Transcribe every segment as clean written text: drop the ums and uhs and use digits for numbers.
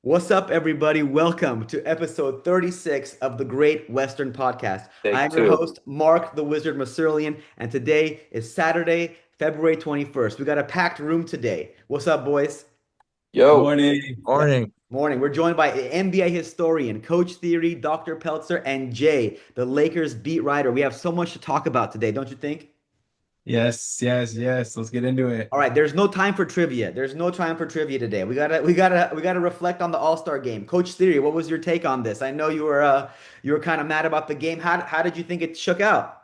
What's up, everybody? Welcome to episode 36 of the Great Western Podcast. Take I'm your two. host, Marc the Wizard Masurlian, and today is Saturday, February 21st. We got a packed room today. What's up, boys? Yo, Morning. Yeah. Morning. Morning. We're joined by NBA historian, Coach Theory, Dr. Peltzer, and Jay, the Lakers beat writer. We have so much to talk about today, don't you think? Yes. Let's get into it. All right, there's no time for trivia. There's no time for trivia today. We gotta reflect on the All-Star game. Coach Theory, what was your take on this? I know you were kind of mad about the game. How did you think it shook out?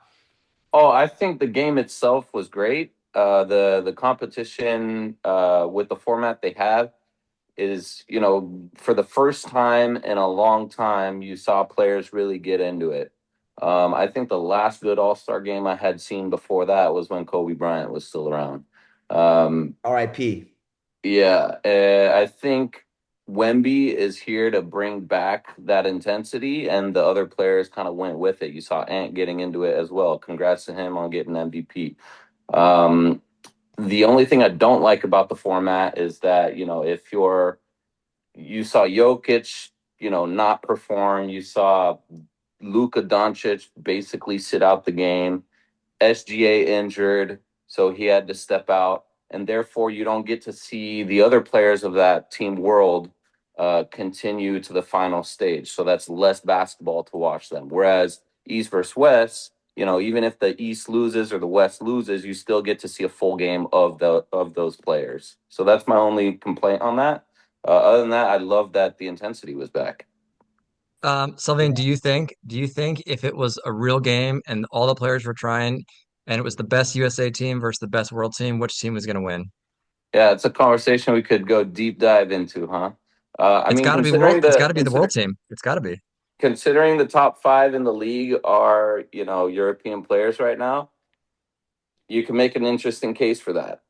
I think the game itself was great. The competition with the format they have is, for the first time in a long time, you saw players really get into it. I think the last good All-Star game I had seen before that was when Kobe Bryant was still around. Um, RIP. Yeah, I think Wemby is here to bring back that intensity, and the other players kind of went with it. You saw Ant getting into it as well. Congrats to him on getting MVP. Um, the only thing I don't like about the format is that, if you saw Jokic, not perform, you saw Luka Doncic basically sit out the game. SGA injured, so he had to step out, and therefore you don't get to see the other players of that team world continue to the final stage. So that's less basketball to watch them. Whereas East versus West, even if the East loses or the West loses, you still get to see a full game of those players. So that's my only complaint on that. Other than that, I love that the intensity was back. Sylvain, do you think if it was a real game and all the players were trying and it was the best USA team versus the best world team, which team was going to win? Yeah, it's a conversation we could go deep dive into, huh? I It's mean, got to be world. It's got to be the world team. It's got to be. considering the top five in the league are, European players right now, you can make an interesting case for that.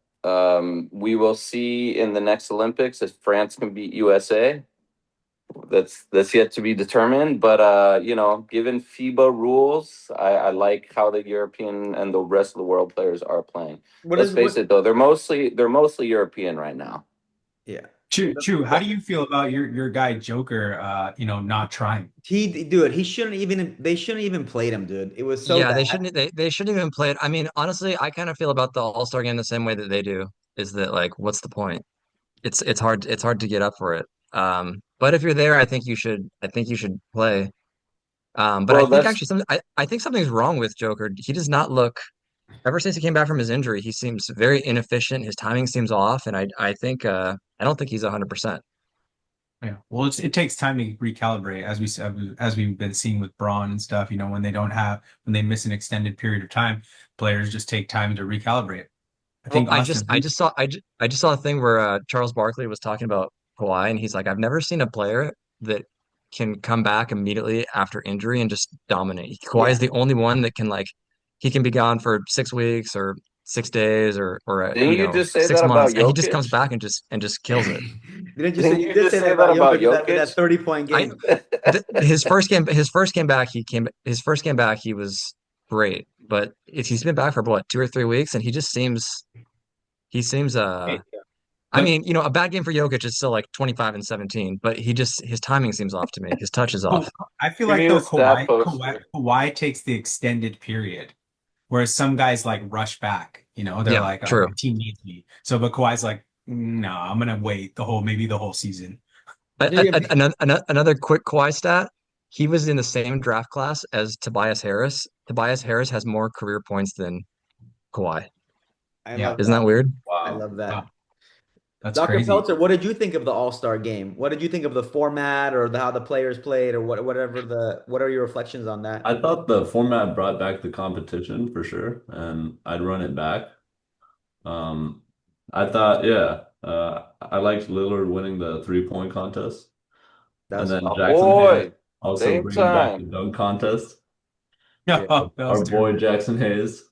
We will see in the next Olympics if France can beat USA. That's yet to be determined. But given FIBA rules, I like how the European and the rest of the world players are playing. What Let's is face what? it though, they're mostly European right now. Yeah. True. How do you feel about your guy Joker not trying? Dude, he shouldn't even. They shouldn't even played him, dude. It was so Yeah, bad. they shouldn't even play it. I mean, honestly, I kind of feel about the All-Star game the same way that they do. Is that like, what's the point? It's hard to get up for it. But if you're there, I think you should play. But I Well, think that's actually I think something's wrong with Joker. He does not look. Ever since he came back from his injury, he seems very inefficient. His timing seems off, and I don't think he's 100%. Yeah. Well, it takes time to recalibrate, as we said, as we've been seeing with Braun and stuff. When they miss an extended period of time, players just take time to recalibrate. I Well, think Austin Reeves. I just saw a thing where Charles Barkley was talking about Kawhi, and he's like, I've never seen a player that can come back immediately after injury and just dominate. Kawhi is Yeah. the only one that can like he can be gone for 6 weeks or 6 days or Didn't you just say that 6 months, about and he just comes Jokic? back and just kills it. Didn't you say Didn't you you did just say that say that about about Jokic with that Jokic? 30-point I game? th his first game back he was great, but if he's been back for what 2 or 3 weeks, and he seems I But mean, a bad game for Jokic is still like 25 and 17, but his timing seems off to me. His touch is Ka- off. I feel Give like me though the stat Kawhi poster. Kawhi takes the extended period, whereas some guys like rush back. They're Yeah, like, oh, true. my team needs me. So, but Kawhi's like, no, I'm gonna wait maybe the whole season. Another quick Kawhi stat. He was in the same draft class as Tobias Harris. Tobias Harris has more career points than Kawhi. I Yeah. love Isn't that that. weird? I Wow. love Wow. that. That's Dr. crazy. Peltzer, what did you think of the All-Star game? What did you think of the format or how the players played or what are your reflections on that? I thought the format brought back the competition for sure, and I'd run it back. Um, I thought, yeah, I liked Lillard winning the 3-point contest, and That's then Oh Jackson Hayes boy, also same bringing back the time. dunk contest. yeah. Yeah, that was Our boy terrible. Jackson Hayes.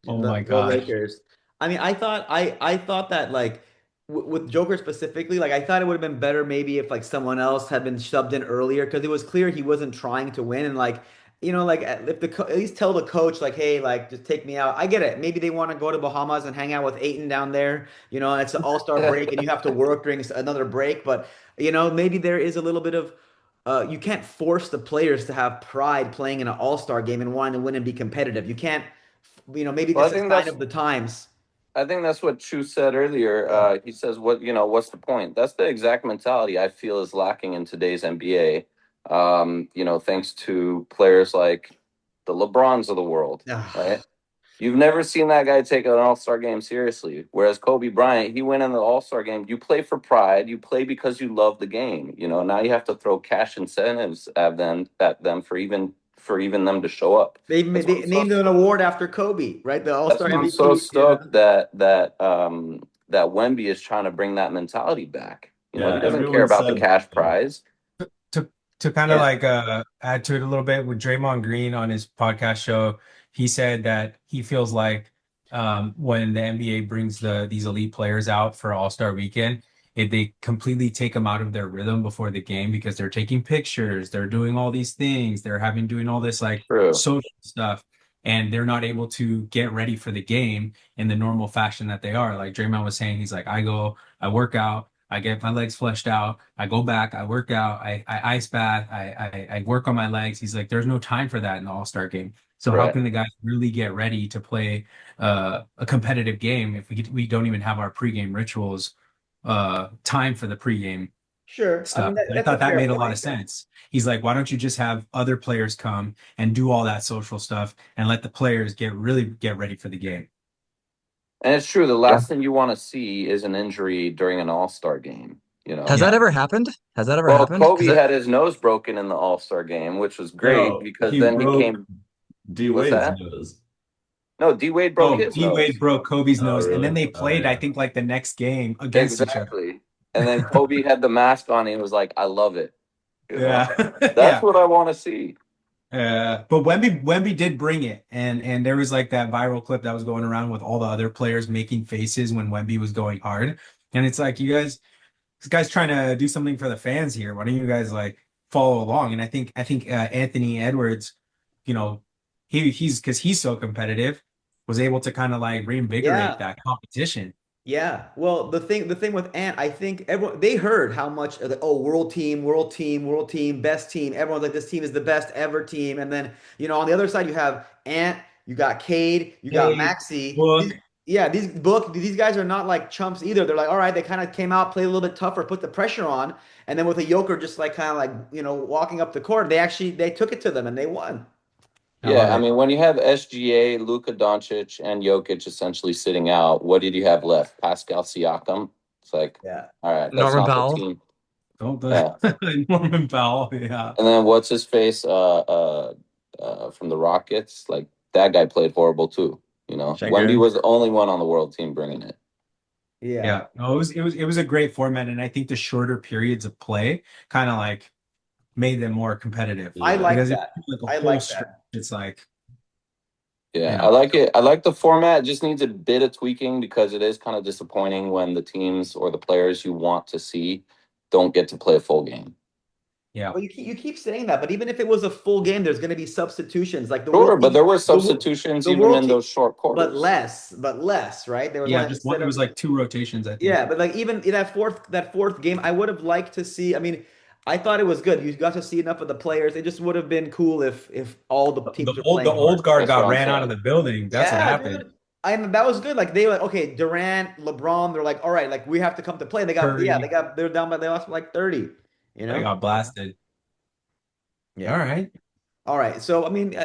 Oh Let's my go gosh. Lakers. I mean, I thought that like with Joker specifically, like I thought it would have been better maybe if like someone else had been shoved in earlier because it was clear he wasn't trying to win and like like if at least tell the coach like, hey, like just take me out. I get it. Maybe they want to go to Bahamas and hang out with Aiton down there. It's an all-star break and you have to work during another break. But maybe there is a little bit of you can't force the players to have pride playing in an all-star game and wanting to win and be competitive. You can't. Maybe Well, that's a sign of the times. I think that's what Chu said earlier. Yeah. He says, what's the point?" That's the exact mentality I feel is lacking in today's NBA. Thanks to players like the LeBrons of the world, right? You've never seen that guy take an All-Star game seriously. Whereas Kobe Bryant, he went in the All-Star game. You play for pride. You play because you love the game. Now you have to throw cash incentives at them for even them to show up. They named an award after Kobe, right? The That's All-Star why I'm so MVP. Yeah. stoked that Wemby is trying to bring that mentality back. Yeah, He doesn't care everyone about the said cash prize. To kind of Yeah, like add to it a little bit with Draymond Green on his podcast show, he said that he feels like when the NBA brings these elite players out for All-Star weekend, they completely take them out of their rhythm before the game because they're taking pictures, they're doing all these things, they're having doing all this like true. social stuff, and they're not able to get ready for the game in the normal fashion that they are. Like Draymond was saying, he's like, I work out. I get my legs fleshed out. I go back. I work out. I ice bath. I work on my legs. He's like, there's no time for that in the All-Star game. So how Right. can the guys really get ready to play a competitive game if we don't even have our pregame rituals, time for the pregame Sure. I stuff? mean, And I that's a thought that fair made a lot point. of sense. He's like, why don't you just have other players come and do all that social stuff and let the players really get ready for the game? And it's true. The Yeah. last thing you want to see is an injury during an All-Star game, you Has know. that Yeah. ever happened? Has that ever Well, happened? Kobe had his nose broken in the All-Star game, which was great no, because he then he broke came. D What's Wade's that? nose. No, D Wade broke Oh, his D Wade nose. broke Kobe's Oh, nose, and then really? they Oh, played, I yeah. think, like the next game against each other. Exactly. And then Kobe had the mask on. And he was like, "I love it." You know, Yeah, that's yeah. what I want to see. But Wemby did bring it, and there was like that viral clip that was going around with all the other players making faces when Wemby was going hard, and it's like this guy's trying to do something for the fans here. Why don't you guys like follow along? And I think Anthony Edwards, you know, he's because he's so competitive, was able to kind of like reinvigorate Yeah. that competition. Yeah. Well, the thing with Ant, I think everyone they heard how much oh, world team, world team, world team, best team. Everyone's like this team is the best ever team. And then, on the other side you have Ant, you got Cade, you got Hey, Maxi. book. Yeah, these guys are not like chumps either. They're like, all right, they kind of came out, played a little bit tougher, put the pressure on, and then with a Joker just like kind of like, walking up the court, they took it to them and they won. I love Yeah, I it. mean, when you have SGA, Luka Doncic, and Jokic essentially sitting out, what did you have left? Pascal Siakam. It's like, Yeah. all right, that's Norman not the Powell. team. Oh, Yeah. the Norman Powell. Yeah. And then what's his face? From the Rockets, like that guy played horrible too. Wemby Schengen. was the only one on the world team bringing it. Yeah. Yeah, no, it was a great format, and I think the shorter periods of play kind of like made them more competitive I Yeah. like because if that. you do, like a I whole like stretch, that. it's like Yeah, I yeah, like it. I like the format. It just needs a bit of tweaking because it is kind of disappointing when the teams or the players you want to see don't get to play a full game. yeah, Well, you keep saying that, but even if it was a full game, there's going to be substitutions. Like the Sure, world but team, there were the wo- substitutions the even world in team, those short quarters. but less, right? There was yeah. only Just one. instead It of was like two rotations, I think. yeah, but like even in that fourth game, I would have liked to see. I mean, I thought it was good. You got to see enough of the players. It just would have been cool if all the teams The were old the playing hard. old guard That's what got I'm ran out of saying. the building. That's what Yeah, happened. dude. And that was good. Like they like okay, Durant, LeBron, they're like, all right, like we have to come to play. Curry, They're down by they lost by like 30, you they know? got blasted. All Yeah. right. All right. So I mean,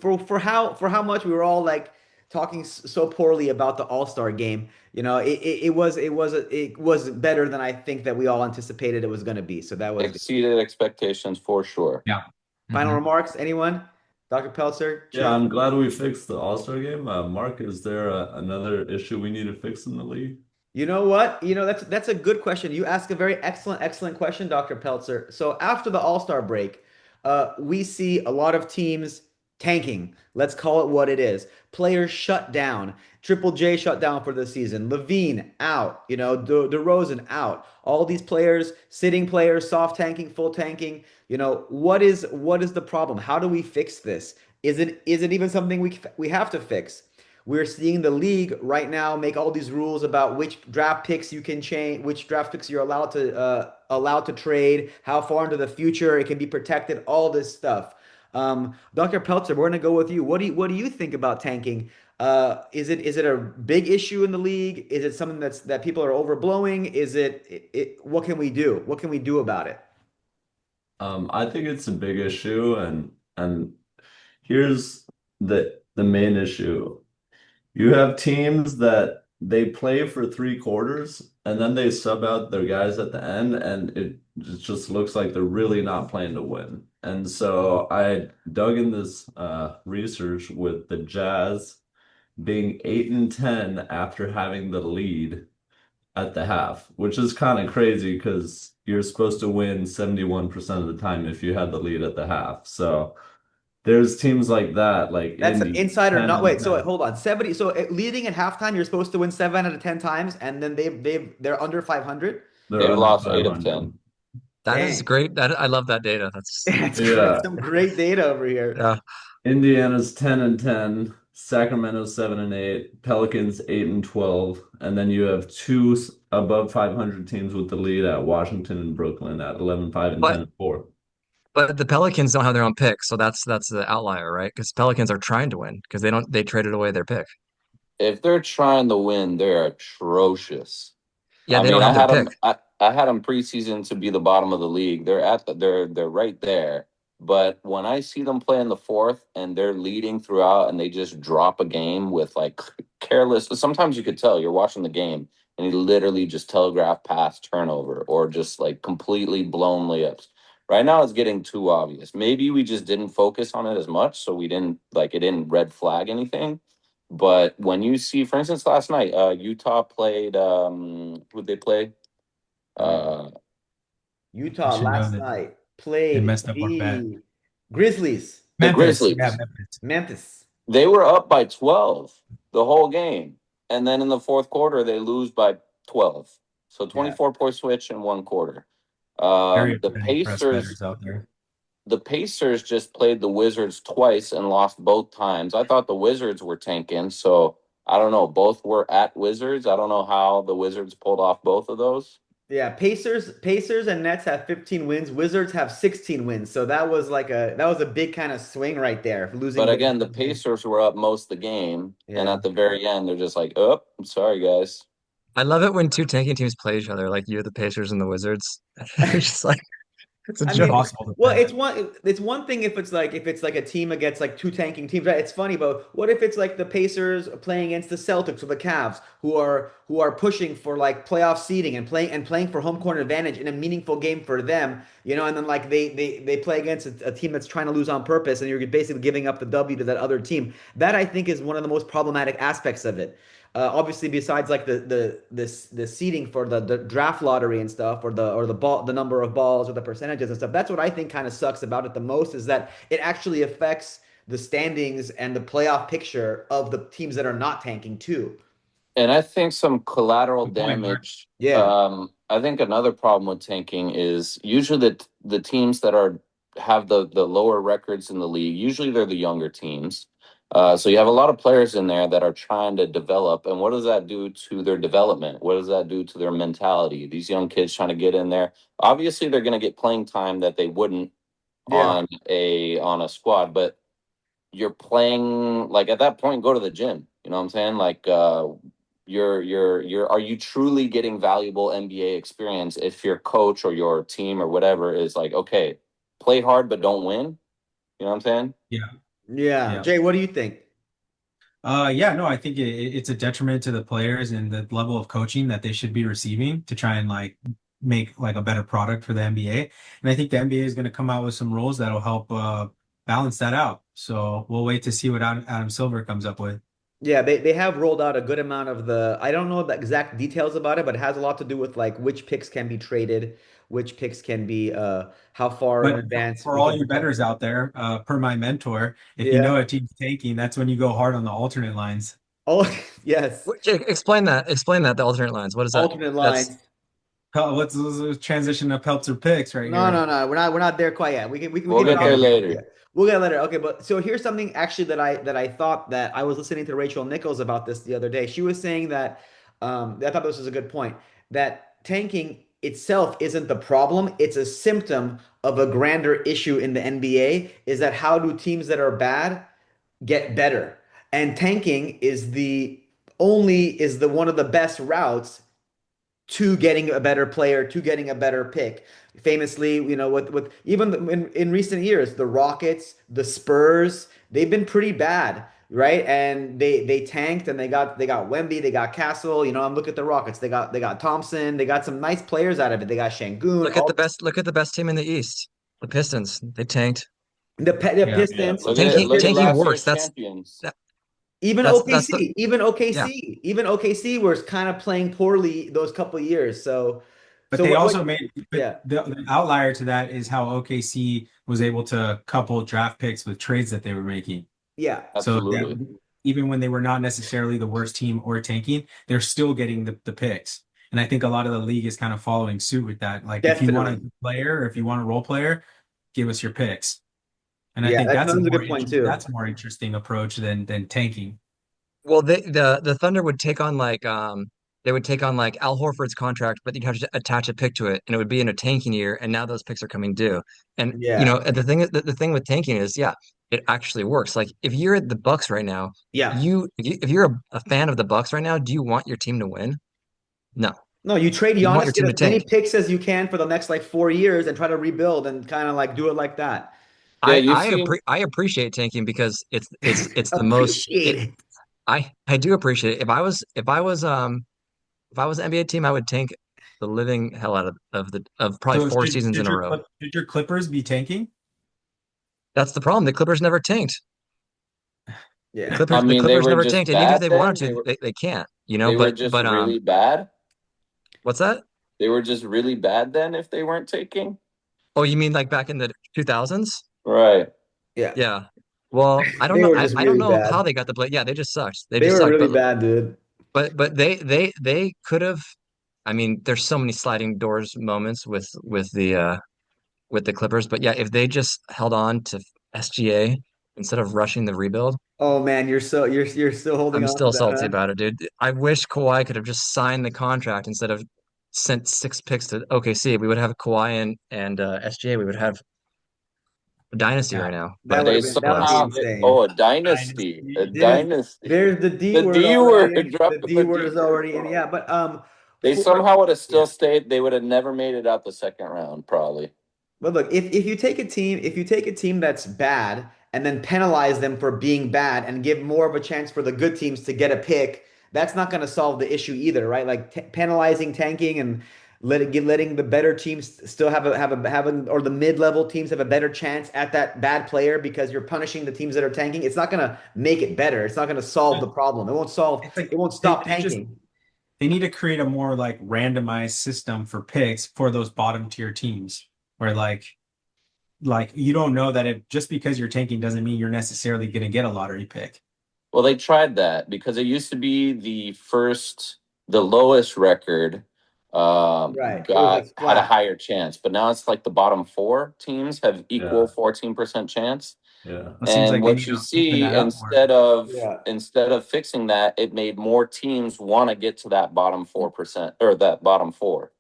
for how much we were all like talking so poorly about the All-Star game, it was better than I think that we all anticipated it was going to be. So that was good. Exceeded expectations for sure. Yeah. Final Hmm. remarks, anyone? Dr. Peltzer, Yeah, Chu? I'm glad we fixed the All-Star game. Mark, is there another issue we need to fix in the league? You know what? That's a good question. You ask a very excellent question, Dr. Peltzer. So after the All-Star break, we see a lot of teams tanking. Let's call it what it is. Players shut down. Triple J shut down for the season. Levine out. DeRozan out. All these players, sitting players, soft tanking, full tanking. What is the problem? How do we fix this? Is it even something we have to fix? We're seeing the league right now make all these rules about which draft picks you can change, which draft picks you're allowed to trade, how far into the future it can be protected, all this stuff. Dr. Peltzer, we're gonna go with you. What do you think about tanking? Is it a big issue in the league? Is it something that people are overblowing? What can we do? What can we do about it? I think it's a big issue, and here's the main issue. You have teams that they play for 3 quarters and then they sub out their guys at the end, and it just looks like they're really not playing to win. And so I dug in this research with the Jazz being 8-10 after having the lead at the half, which is kind of crazy because you're supposed to win 71% of the time if you had the lead at the half. So there's teams like that, like That's an Indy, insider. 10 Not and wait. So 10. hold on. 70. So leading at halftime, you're supposed to win 7 out of 10 times, and then they're under 500. They're They've under lost 8 of 10. 500. That is Dang. great. I love that data. That's That's great. Yeah. Some great data over here. yeah. Indiana's 10-10, Sacramento 7-8, Pelicans 8-12, and then you have two above 500 teams with the lead at Washington and Brooklyn at 11-5 and But 10-4. but the Pelicans don't have their own pick, so that's the outlier, right? Because Pelicans are trying to win because they traded away their pick. If they're trying to win, they're atrocious. Yeah, I they mean, don't I have their had pick. them. I had them preseason to be the bottom of the league. They're right there. But when I see them play in the fourth and they're leading throughout and they just drop a game with like careless. Sometimes you could tell you're watching the game and he literally just telegraph pass turnover or just like completely blown layups. Right now, it's getting too obvious. Maybe we just didn't focus on it as much, so we didn't like it didn't red flag anything. But when you see, for instance, last night, Utah played. Who'd they play? Uh, Uh, I Utah should know last that night they played messed up our bet. the Grizzlies. the Memphis, yeah, Grizzlies. Memphis. Memphis. They were up by 12 the whole game, and then in the fourth quarter they lose by 12. So Yeah. 24-point switch in one quarter. Very The upsetting for us Pacers. bettors out there. The Pacers just played the Wizards twice and lost both times. I thought the Wizards were tanking, so I don't know. Both were at Wizards. I don't know how the Wizards pulled off both of those. Yeah, Pacers and Nets have 15 wins. Wizards have 16 wins. So that was a big kind of swing right there, losing But both again, the those games. Pacers were up most of the game, and Yeah. at the very end, they're just like, "Oh, I'm sorry, guys." I love it when two tanking teams play each other, like you, the Pacers and the Wizards. It's just like it's a I It's mean, joke. impossible to well, bet. it's one thing if it's like a team against like two tanking teams, right? It's funny, but what if it's like the Pacers playing against the Celtics or the Cavs who are pushing for like playoff seeding and playing for home court advantage in a meaningful game for them, and then like they play against a team that's trying to lose on purpose, and you're basically giving up the W to that other team. That I think is one of the most problematic aspects of it. Obviously, besides like the seeding for the draft lottery and stuff, or the number of balls or the percentages and stuff, that's what I think kind of sucks about it the most is that it actually affects the standings and the playoff picture of the teams that are not tanking too. And I think some collateral Good point, Marc. damage. Yeah, I think another problem with tanking is usually the teams that have the lower records in the league. Usually they're the younger teams. So you have a lot of players in there that are trying to develop. And what does that do to their development? What does that do to their mentality? These young kids trying to get in there. Obviously, they're going to get playing time that they wouldn't yeah. on a squad, but you're playing like at that point, go to the gym. You know what I'm saying? Like you're are you truly getting valuable NBA experience if your coach or your team or whatever is like, okay, play hard but don't win? You know what I'm saying? Yeah, Yeah. yeah. Jay, what do you think? Yeah, no, I think it's a detriment to the players and the level of coaching that they should be receiving to try and like make like a better product for the NBA. And I think the NBA is going to come out with some rules that'll help balance that out. So we'll wait to see what Adam Silver comes up with. Yeah, they have rolled out a good amount of the, I don't know the exact details about it, but it has a lot to do with like which picks can be traded, which picks can be how far in But advance for we all can you protect bettors them. out there, per my mentor, if you know Yeah. a team's tanking, that's when you go hard on the alternate lines. Oh, yes. Explain that. Explain that. The alternate lines. What is that? Alternate That's lines. Let's transition to Peltzer picks right No, here. no, no. We're not there quite yet. We can We'll hit get off. there Yeah, later. we'll get later. Okay, but so here's something actually that I thought that I was listening to Rachel Nichols about this the other day. She was saying that I thought this was a good point that tanking itself isn't the problem. It's a symptom of a grander issue in the NBA. Is that how do teams that are bad get better? And tanking is the one of the best routes to getting a better player, to getting a better pick. Famously, with even in recent years, the Rockets, the Spurs, they've been pretty bad, right? And they tanked and they got Wemby, they got Castle. And look at the Rockets. They got Thompson, they got some nice players out of it. They got Shangoon, look at all the this, best. Look at the best team in the East, the Pistons. They tanked. the Yeah. Yeah, Pistons, look at Tanking look at tanking last works. year's champions. That, even that's the OKC, even yeah. OKC, even OKC was kind of playing poorly those couple of years. So, But so they what? also made, but Yeah, the outlier to that is how OKC was able to couple draft picks with trades that they were making. yeah, So Absolutely. that even when they were not necessarily the worst team or tanking, they're still getting the picks. And I think a lot of the league is kind of following suit with that. Like if you want a definitely. good player or if you want a role player, give us your picks. And I Yeah, think that's a good point too. that's a more interesting approach than tanking. Well, the Thunder would take on they would take on like Al Horford's contract, but you'd have to attach a pick to it, and it would be in a tanking year. And now those picks are coming due. And Yeah. the thing with tanking is, yeah, it actually works. Like if you're at the Bucks right now, Yeah. if you're a fan of the Bucks right now, do you want your team to win? No, No, you trade you want Giannis, your get team to as many tank. picks as you can for the next like 4 years and try to rebuild and kind of like do it like that. Yeah, you've seen. I appreciate tanking because it's the most Appreciate it. I do appreciate it. If I was an NBA team, I would tank the living hell out of probably So four seasons in a row. should your Clippers be tanking? That's the problem. The Clippers never tanked. Yeah. I The mean, they Clippers were never just tanked, and even if bad they wanted then. to, they can't. They were But just really bad. what's that? They were just really bad then if they weren't taking. Oh, you mean like back in the 2000s? Right. Yeah. Yeah. Well, I don't They know. were just I don't really know how bad. they got the play. Yeah, they just sucked. They They just were sucked. really bad, dude. But they could have. I mean, there's so many sliding doors moments with the Clippers. But yeah, if they just held on to SGA instead of rushing the rebuild, Oh man, you're still holding I'm on to still that, salty huh? about it, dude. I wish Kawhi could have just signed the contract instead of sent six picks to OKC. We would have Kawhi and SGA. We would have a dynasty Yeah. right now. That But would They have been that would be somehow. alas, insane. Oh, a dynasty. A Dynasty. dynasty. There's the D The word D already word. in. Drop The D the word D is word already in. bomb. Yeah, but They for somehow would have yeah. still stayed. They would have never made it out the second round, probably. But look, if you take a team that's bad and then penalize them for being bad and give more of a chance for the good teams to get a pick, that's not going to solve the issue either, right? Like t penalizing tanking and letting the better teams still or the mid-level teams have a better chance at that bad player because you're punishing the teams that are tanking. It's not going to make it better. It's not going to solve the problem. It's like It won't they, stop they just tanking. they need to create a more like randomized system for picks for those bottom tier teams where like you don't know that if just because you're tanking doesn't mean you're necessarily going to get a lottery pick. Well, they tried that because it used to be the lowest record, Right. It was got like had a flat. higher chance, but now it's like the bottom four teams have equal Yeah, 14% chance. yeah. It seems And like they what need you to open see that up more. Yeah. instead of fixing that, it made more teams want to get to that bottom 4% or that bottom four.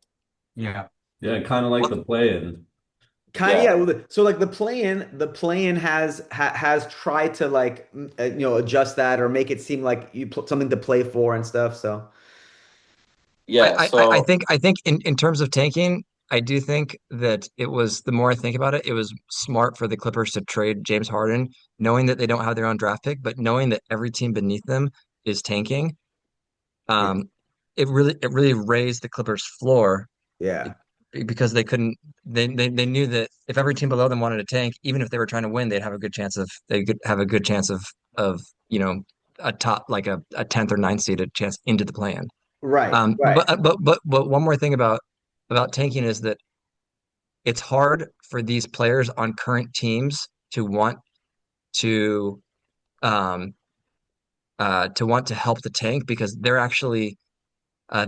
Yeah. Yeah, kind of like the play-in. Kind of, Yeah. yeah. So like the play-in has tried to like adjust that or make it seem like you put something to play for and stuff. So Yeah. So I think in terms of tanking, I do think that it was the more I think about it, it was smart for the Clippers to trade James Harden, knowing that they don't have their own draft pick, but knowing that every team beneath them is tanking. yeah, Um, it really raised the Clippers' floor yeah, because they couldn't they knew that if every team below them wanted to tank, even if they were trying to win, they'd have a good chance of they could have a good chance of you know a top like a 10th or ninth seed a chance into the play-in. Right, right, But one more thing about tanking is that it's hard for these players on current teams to um to want to help the tank because they're actually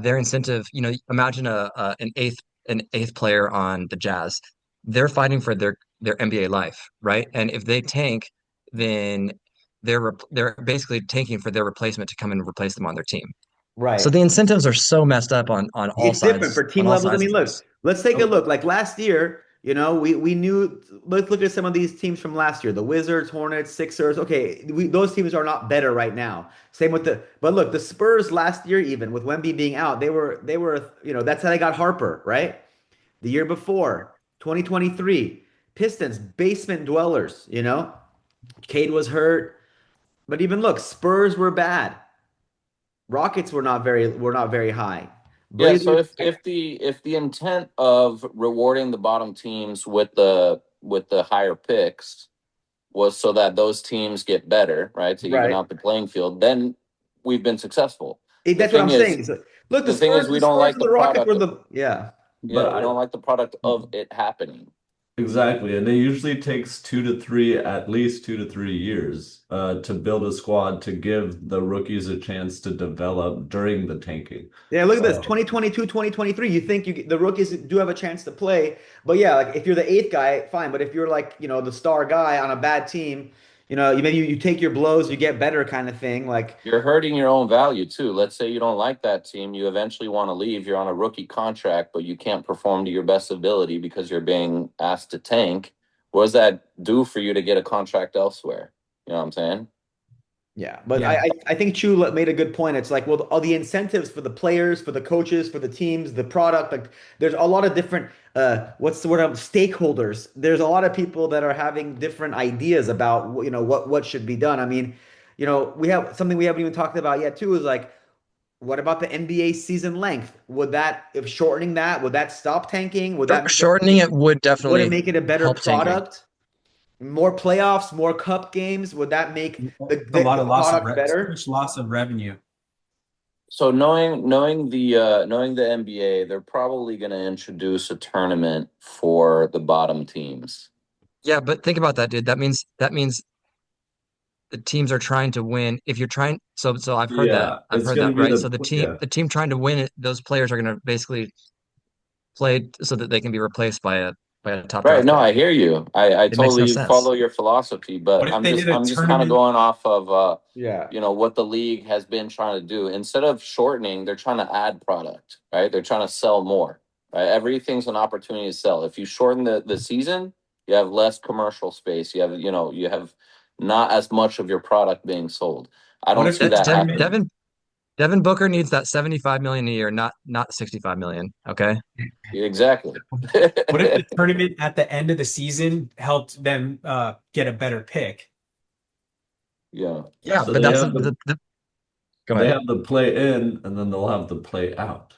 their incentive, imagine an eighth player on the Jazz. They're fighting for their NBA life, right? And if they tank, then they're basically tanking for their replacement to come and replace them on their team. So right. the incentives are so messed up on It's different for on team all levels. I sides mean, of look, this. let's take a Oh, look. Like last year, we knew. Let's look at some of these teams from last year: the Wizards, Hornets, Sixers. Okay, those teams are not better right now. Same with but look, the Spurs last year, even with Wemby being out, they were. That's how they got Harper, right? The year before, 2023, Pistons basement dwellers. Cade was hurt, but even look, Spurs were bad. Rockets were not very high. Yeah, so Blazers. if the intent of rewarding the bottom teams with the higher picks was so that those teams get better, right? To even Right. out the playing field, then we've been successful. The That's what I'm thing is, saying. So, look, the the thing Spurs, is the we don't Spurs like and the the Rockets were product. the yeah. but Yeah, we don't I like the product of it happening. exactly, and it usually takes at least 2 to 3 years, to build a squad to give the rookies a chance to develop during the tanking. Yeah, look at this. Uh, 2022, 2023. You think the rookies do have a chance to play, but yeah, like if you're the eighth guy, fine. But if you're like, the star guy on a bad team, you take your blows, you get better kind of thing. Like, You're hurting your own value too. Let's say you don't like that team, you eventually want to leave, you're on a rookie contract, but you can't perform to your best ability because you're being asked to tank. What does that do for you to get a contract elsewhere? You know what I'm saying? yeah, but I, Yeah. I I think Chu made a good point. It's like, well, all the incentives for the players, for the coaches, for the teams, the product, like there's a lot of different what's the word stakeholders. There's a lot of people that are having different ideas about what should be done. I mean, we have something we haven't even talked about yet too is like what about the NBA season length? If shortening that, would that stop tanking? Shortening it would Would it definitely make it a better help tanking. product? More playoffs, more cup games, would that make the, A the, lot the of loss of product better? huge loss of revenue. So knowing the NBA, they're probably going to introduce a tournament for the bottom teams. Yeah, but think about that, dude. That means the teams are trying to win. If you're trying, so I've heard that. yeah, I've it's heard gonna that, be right? So the yeah. team trying to win it, those players are going to basically play so that they can be replaced by a top Right. draft No, pick. I hear you. I It makes no totally sense. follow your philosophy, but What if I'm they just did a I'm just kind of tournament? going off of Yeah. what the league has been trying to do. Instead of shortening, they're trying to add product, right? They're trying to sell more, right? Everything's an opportunity to sell. If you shorten the season, you have less commercial space. You have not as much of your product being sold. I What don't if see the That that tournament? happening. Devin Booker needs that 75 million a year, not 65 million. Okay. Exactly. What if the tournament at the end of the season helped them get a better pick? Yeah. Yeah, So but they that's have go ahead. the play in, and then they'll have the play out.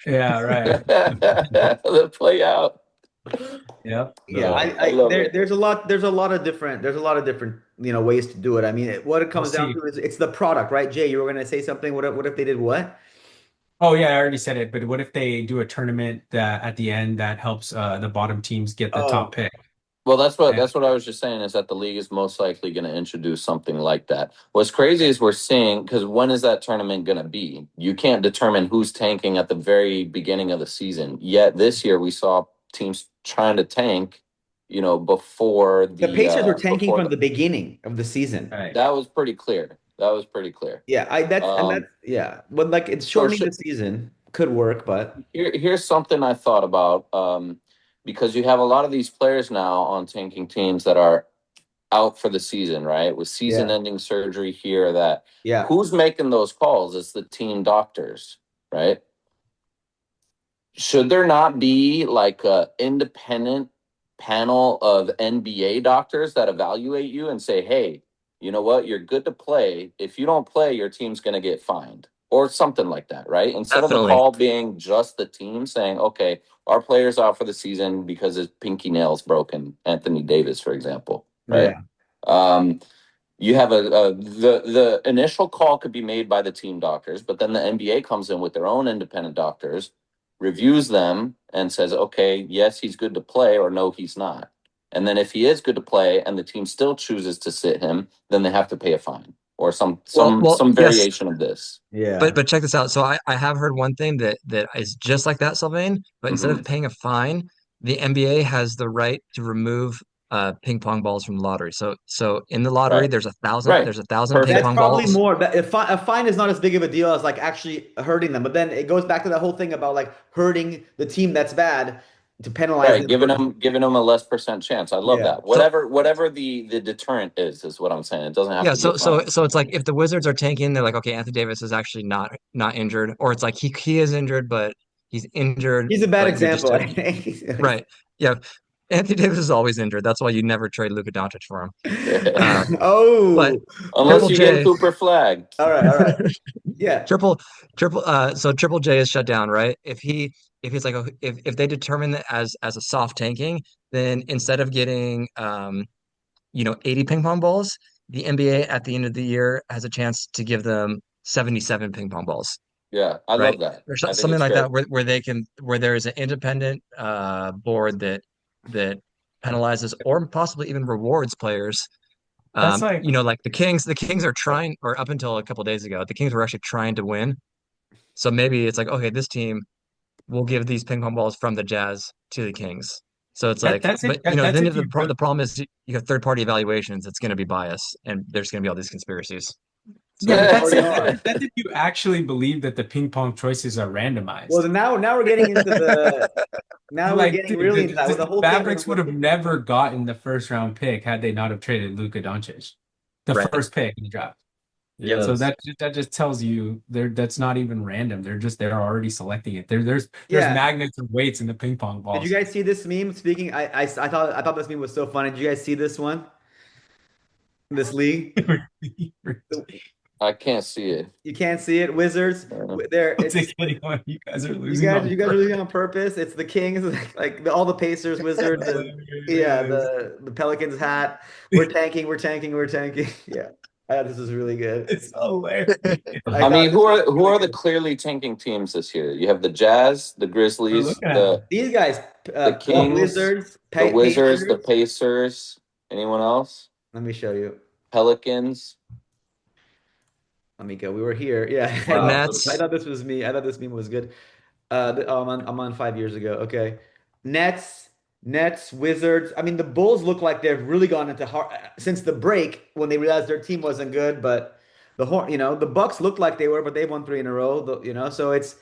Yeah, right. The play out. Yep. Yeah, I, No, I I love there it. there's a lot of different ways to do it. I mean, what it We'll comes down see. to is it's the product, right? Jay, you were gonna say something. What if they did what? Oh yeah, I already said it. But what if they do a tournament that at the end that helps the bottom teams get the top Oh, pick? Well, that's what Yeah. that's what I was just saying is that the league is most likely going to introduce something like that. What's crazy is we're seeing because when is that tournament going to be? You can't determine who's tanking at the very beginning of the season. Yet this year we saw teams trying to tank, before the the Pacers were tanking before from the the beginning of the season. Right. that was pretty clear. That was pretty clear. Yeah, I that's and that's Um, yeah. But like it's so shortening the season could work, but here's something I thought about, because you have a lot of these players now on tanking teams that are out for the season, right? With season yeah, ending surgery here, that yeah. who's making those calls? It's the team doctors, right? Should there not be like a independent panel of NBA doctors that evaluate you and say, hey, you know what? You're good to play. If you don't play, your team's going to get fined or something like that, right? Instead of the Definitely. call being just the team saying, okay, our player's out for the season because his pinky nail's broken, Anthony Davis, for example, right? Yeah. Um, You have the initial call could be made by the team doctors, but then the NBA comes in with their own independent doctors, reviews them, and says, okay, yes, he's good to play, or no, he's not. And then if he is good to play and the team still chooses to sit him, then they have to pay a fine or some Well, some well, some yes, variation of this. Yeah. but check this out. So I have heard one thing that is just like that, Sylvain, but instead Hmm. of paying a fine, the NBA has the right to remove ping pong balls from the lottery. So in the lottery, Right. Right. there's 1,000 ping That's Perfect. pong probably balls. more. A fine is not as big of a deal as like actually hurting them. But then it goes back to that whole thing about like hurting the team that's bad to penalize Right. them for. Giving them a less percent chance. I love Yeah. that. So Whatever the deterrent is what I'm saying. It doesn't have yeah, to be a fine. so it's like if the Wizards are tanking, they're like, okay, Anthony Davis is actually not injured, or it's like he is injured, but he's injured, He's a bad but you're just example, I think. right. Yeah, Anthony Davis is always injured. That's why you never trade Luka Doncic for him. But Oh, Unless Triple you get J, Cooper flagged. all right, all right. Yeah. so Triple J is shut down, right? If he's like if they determine that as a soft tanking, then instead of getting 80 ping pong balls, the NBA at the end of the year has a chance to give them 77 ping pong balls, Yeah, I right? love that. Or I think something it's like great. that where there is an independent board that penalizes or possibly even rewards players. That's like Like the Kings are trying, or up until a couple of days ago, the Kings were actually trying to win. So maybe it's like, okay, this team will give these ping pong balls from the Jazz to the Kings. So it's like, that's it. but That's then if you the problem is you have third party evaluations. It's going to be biased, and there's going to be all these conspiracies. I yeah, mean, but they that's already if are. that's if you actually believe that the ping pong choices are Well, randomized. then now we're getting into the now we're Like, getting dude, really into that with the the whole thing Mavericks would have never gotten the first round pick had they not have traded Luka Doncic, the Right. first pick in the draft. Yep. So Yes. that just tells you that's not even random. They're already selecting it. There's Yeah. magnets and weights in the ping pong Did you balls. guys see this meme? Speaking, I thought this meme was so funny. Did you guys see this one? This league? I can't see it. You can't see it. Wizards. Uh, There. I'll It's take anyone. You guys are you losing guys. on You guys are purpose. losing on purpose. It's the Kings, all the Pacers, Wizards, and yeah, Hilarious. the Pelicans hat. We're tanking. We're tanking. We're tanking. Yeah, I thought this was really good. It's hilarious. I I thought mean, this was who really are the good. closely tanking teams this year? You have the Jazz, the We're Grizzlies, looking at them. These guys, the Kings, Wizards, the Wizards, the Pacers. Pacers. Anyone else? Let me show you. Pelicans. Let me go. We were here. Yeah, The Wow. I Nets. thought this was me. I thought this meme was good. I'm on 5 years ago. Okay, Nets, Wizards. I mean, the Bulls look like they've really gone into hard since the break when they realized their team wasn't good. But the Bucks looked like they were, but they won three in a row. So it's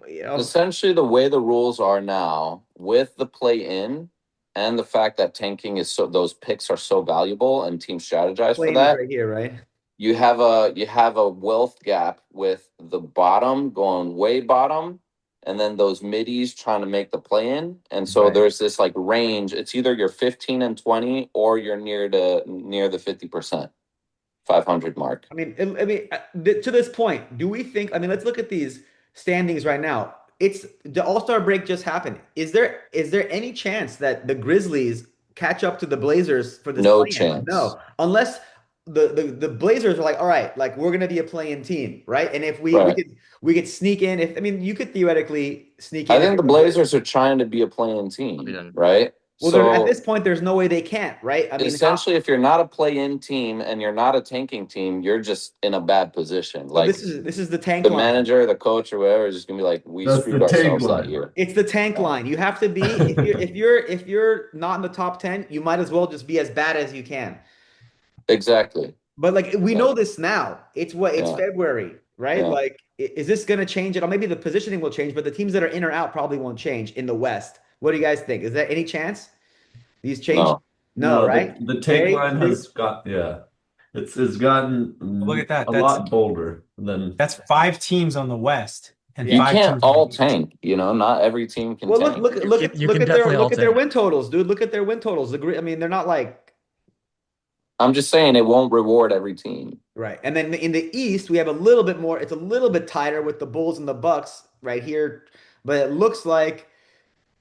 you know, Essentially, the way the rules are now, with the play in and the fact that tanking is those picks are so valuable and teams strategize for playing is that, right here, right? you have a wealth gap with the bottom going way bottom and then those middies trying to make the play in. And so Right. there's this like range. It's either you're 15 and 20 or you're near the 50%, 500 mark. To this point, do we think? I mean, let's look at these standings right now. It's the All-Star break just happened. Is there any chance that the Grizzlies catch up to the Blazers for this No play-in? chance. No, unless the Blazers are like, all right, like we're gonna be a play-in team, right? And if Right. we could sneak in, if I mean, you could theoretically sneak I in. think the Blazers are trying to be a playing I'll be team, done. right? Well, there at So this point, there's no way they can't, right? I mean, how? essentially, if you're not a play-in team and you're not a tanking team, you're just in a bad position. So Like this is the tank the line. manager, the coach, or whatever is just gonna be like, "We That's screwed the ourselves that tagline. year." It's the tank Yeah. line. You have to be if you're not in the top 10, you might as well just be as bad as you can. Exactly. But like we Yeah. know this now. It's Yeah. February, right? Yeah. Like is this going to change at all? Maybe the positioning will change, but the teams that are in or out probably won't change in the West. What do you guys think? Is there any chance these change? No. No, No, right? the tank Barry, line Stu? has got yeah. It's gotten Look at that. a lot bolder than That's five teams on the West and You Yeah. five can't teams on the all East. tank. Not every team can Well, look tank. look look at You look can at their definitely all look at their tank. win totals, dude. Look at their win totals. I mean, they're not like I'm just saying it won't reward every team. right. And then in the East, we have a little bit more. It's a little bit tighter with the Bulls and the Bucks right here, but it looks like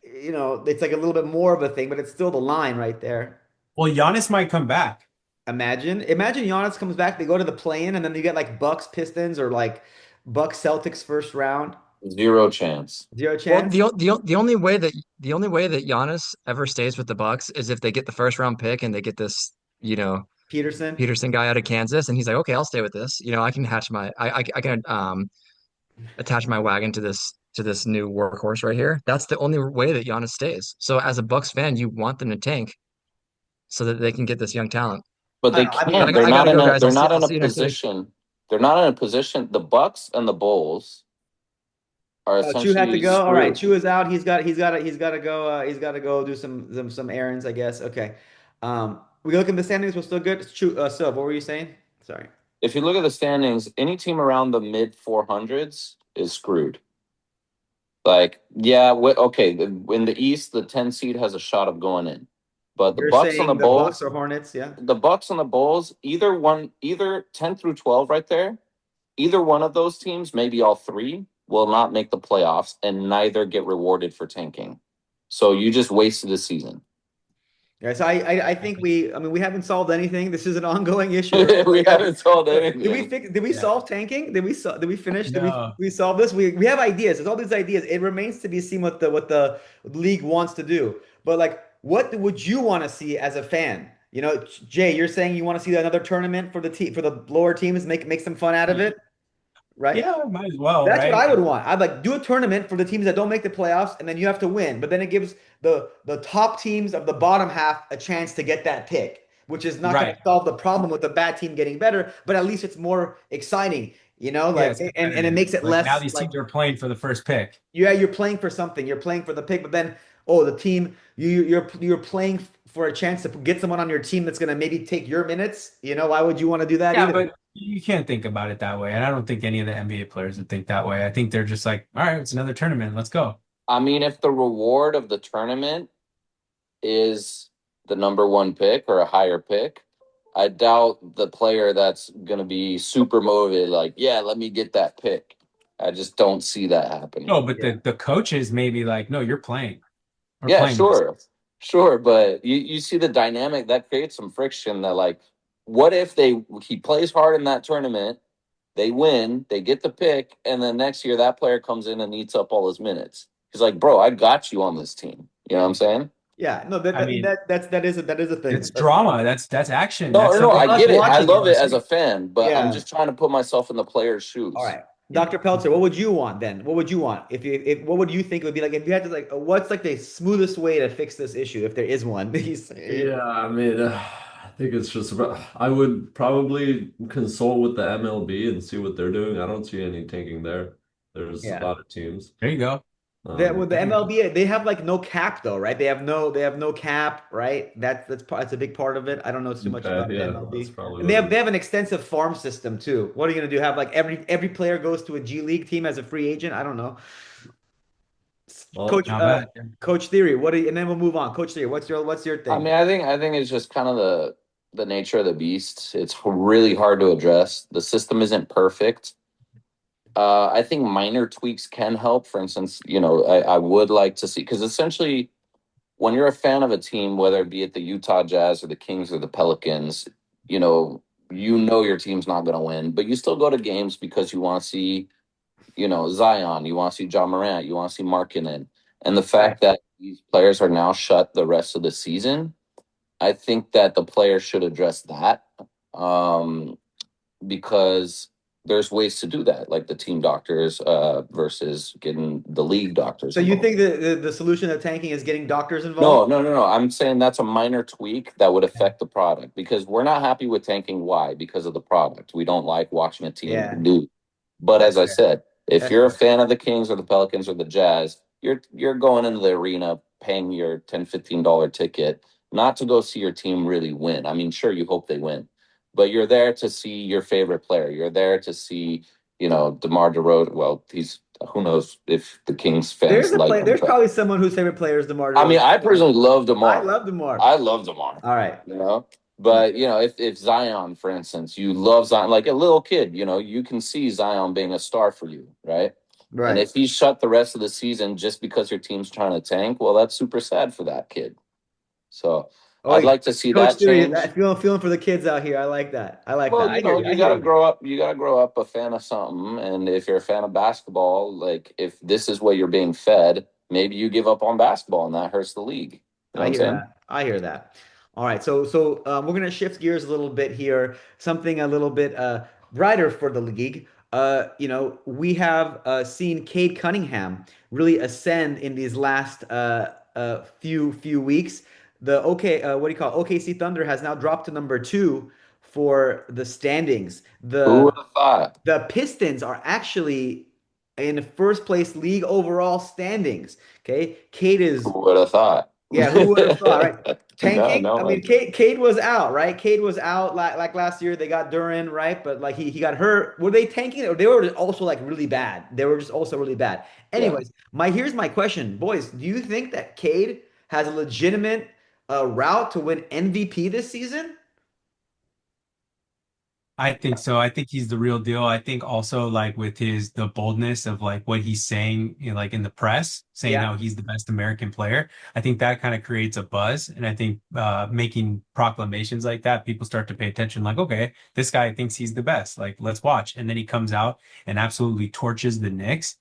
it's like a little bit more of a thing, but it's still the line right there. Well, Giannis might come back. Imagine Giannis comes back, they go to the play-in, and then you get like Bucks Pistons or like Bucks Celtics first round. Zero chance. Zero Well, chance. the only way that Giannis ever stays with the Bucks is if they get the first round pick and they get this, Peterson. Peterson guy out of Kansas, and he's like, okay, I'll stay with this. I can I can attach my wagon to this new workhorse right here. That's the only way that Giannis stays. So as a Bucks fan, you want them to tank so that they can get this young talent. But I they don't know. I mean, can't. I gotta go, guys. They're not I'll in a see you next week. position. They're not in a position. The Bucks and the Bulls are Chu had to essentially go. All right, screwed. Chu is out. He's got to go. He's got to go do some errands, I guess. Okay. We look at the standings. We're still good. Chu, Sub, what were you saying? Sorry. If you look at the standings, any team around the mid 400s is screwed. Like, yeah, okay. In the East, the 10 seed has a shot of going in, but You're saying the Bucks or Hornets, yeah? The Bucks and the Bulls, either 10 through 12 right there, either one of those teams, maybe all three, will not make the playoffs and neither get rewarded for tanking. So you just wasted a season. Yeah, so I think we haven't solved anything. This is an ongoing issue. We haven't solved anything. Did we solve tanking? Did we finish? No. We solve this? We have ideas. There's all these ideas. It remains to be seen what the league wants to do. But like, what would you want to see as a fan? Jay, you're saying you want to see another tournament for the lower teams, make some fun out of it, right? Yeah, might as well, That's right? what I would want. I'd like do a tournament for the teams that don't make the playoffs, and then you have to win. But then it gives the top teams of the bottom half a chance to get that pick, which is not going Right. to solve the problem with the bad team getting better, but at least it's more exciting, Yeah, like it's and it makes it like less now these like teams are playing for the first pick. yeah, you're playing for something. You're playing for the pick, but then the team you're playing for a chance to get someone on your team that's going to maybe take your minutes. Why would you want to do that Yeah, either? but you can't think about it that way. And I don't think any of the NBA players would think that way. I think they're just like, all right, it's another tournament. Let's go. I mean, if the reward of the tournament is the number one pick or a higher pick, I doubt the player that's going to be super motivated, like, yeah, let me get that pick. I just don't see that happening. No, but Yeah. the coaches may be like, no, you're playing. We're Yeah, playing this. sure, but you see the dynamic that creates some friction. That like, what if he plays hard in that tournament, they win, they get the pick, and then next year that player comes in and eats up all his minutes. He's like, bro, I got you on this team. You know what I'm saying? Yeah, no, I mean, that is a thing. it's drama. That's action. No, That's no, something I us get it. I watching love it. it as a fan, but I'm Yeah. just trying to put myself in the player's shoes. All right. Dr. Peltzer, what would you want then? What would you want? If what would you think it would be like if you had to like what's like the smoothest way to fix this issue if there is one? Yeah, I mean, I think it's just about, I would probably consult with the MLB and see what they're doing. I don't see any tanking there. There's a Yeah. lot of teams. There you go. With the MLB, they have like no cap though, right? They have no cap, right? That's a big part of it. I don't know too much about the Yeah, MLB. that's probably And what it they is. have an extensive farm system too. What are you gonna do? Have like every player goes to a G League team as a free agent? I don't know. Well, Coach Not bad. Coach Theory, and then we'll move on. Coach Theory, what's your I thing? mean, I think it's just kind of the nature of the beast. It's really hard to address. The system isn't perfect. I think minor tweaks can help. For instance, I would like to see because essentially, when you're a fan of a team, whether it be at the Utah Jazz or the Kings or the Pelicans, you know your team's not going to win, but you still go to games because you want to see, Zion, you want to see John Morant, you want to see Marc in it. And the fact that these players are now shut the rest of the season, I think that the players should address that because there's ways to do that, like the team doctors versus getting the league doctors So you involved. think the solution to tanking is getting doctors No, involved? no. I'm saying that's a minor tweak that would affect the product because we're not happy with tanking. Why? Because of the product. We don't like watching a team Yeah, lose. But that's as I fair. said, if That's you're a fair. fan of the Kings or the Pelicans or the Jazz, you're going into the arena paying your $10, $15 ticket not to go see your team really win. I mean, sure, you hope they win, but you're there to see your favorite player. You're there to see, DeMar DeRozan. Well, who knows if the Kings There's fans a like play. him, There's but probably someone whose favorite player is DeMar I mean, DeRozan. I personally love I DeMar. love DeMar. I love DeMar. All right. But if Zion, for instance, you love Zion like a little kid, you can see Zion being a star for you, right? And Right. if he's shut the rest of the season just because your team's trying to tank, well, that's super sad for that kid. So Oh, I'd yeah. like to see Coach that Theory, change. feeling for the kids out here. I like that. I like Well, that. I hear you. I you hear gotta you. grow up. You gotta grow up a fan of something, and if you're a fan of basketball, like if this is what you're being fed, maybe you give up on basketball, and that hurts the league. You know what I I'm hear saying? that. I hear that. All right, so we're gonna shift gears a little bit here. Something a little bit brighter for the league. We have seen Cade Cunningham really ascend in these last few weeks. What do you call it? OKC Thunder has now dropped to number two for the standings. Who The would have thought? the Pistons are actually in the first place league overall standings. Okay, Cade is Who would have thought? yeah, who would have thought, right? No, Tanking. no I mean, one. Cade was out, right? Cade was out like last year. They got Duran, right? But like he got hurt. Were they tanking or they were also like really bad? They were just also really bad. Yeah. Anyways, here's my question, boys. Do you think that Cade has a legitimate route to win MVP this season? I think so. I think he's the real deal. I think also like with the boldness of like what he's saying, like in the press, saying Yeah. how he's the best American player. I think that kind of creates a buzz. And I think making proclamations like that, people start to pay attention, like, okay, this guy thinks he's the best. Like, let's watch. And then he comes out and absolutely torches the Knicks.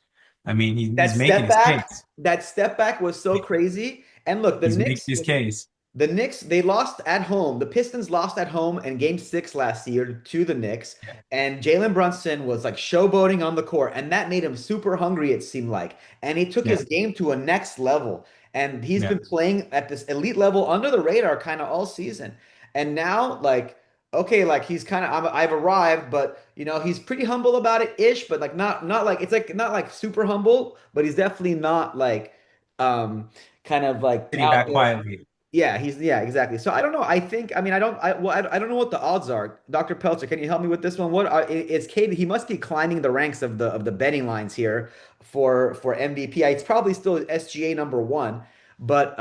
I mean, he's making his case. That step back was so crazy. And look, He's making his case. the Knicks, they lost at home. The Pistons lost at home in game six last year to the Knicks. And Jalen Brunson was like showboating on the court. And that made him super hungry, it seemed like. And he took Yeah. his game to a next level. And he's Yeah. been playing at this elite level under the radar kind of all season. And now, like, okay, like he's kind of I've arrived, but he's pretty humble about it ish, but like not like it's like not like super humble, but he's definitely not like kind of like Sitting out back there. quietly. Yeah, exactly. So I don't know. I think I mean I don't know what the odds are. Dr. Peltzer, can you help me with this one? Is Cade? He must be climbing the ranks of the betting lines here for MVP. It's probably still SGA number one, but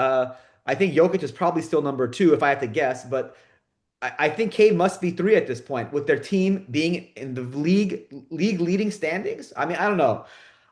I think Jokic is probably still number two if I have to guess. But I think Cade must be three at this point with their team being in the league leading standings. I mean, I don't know.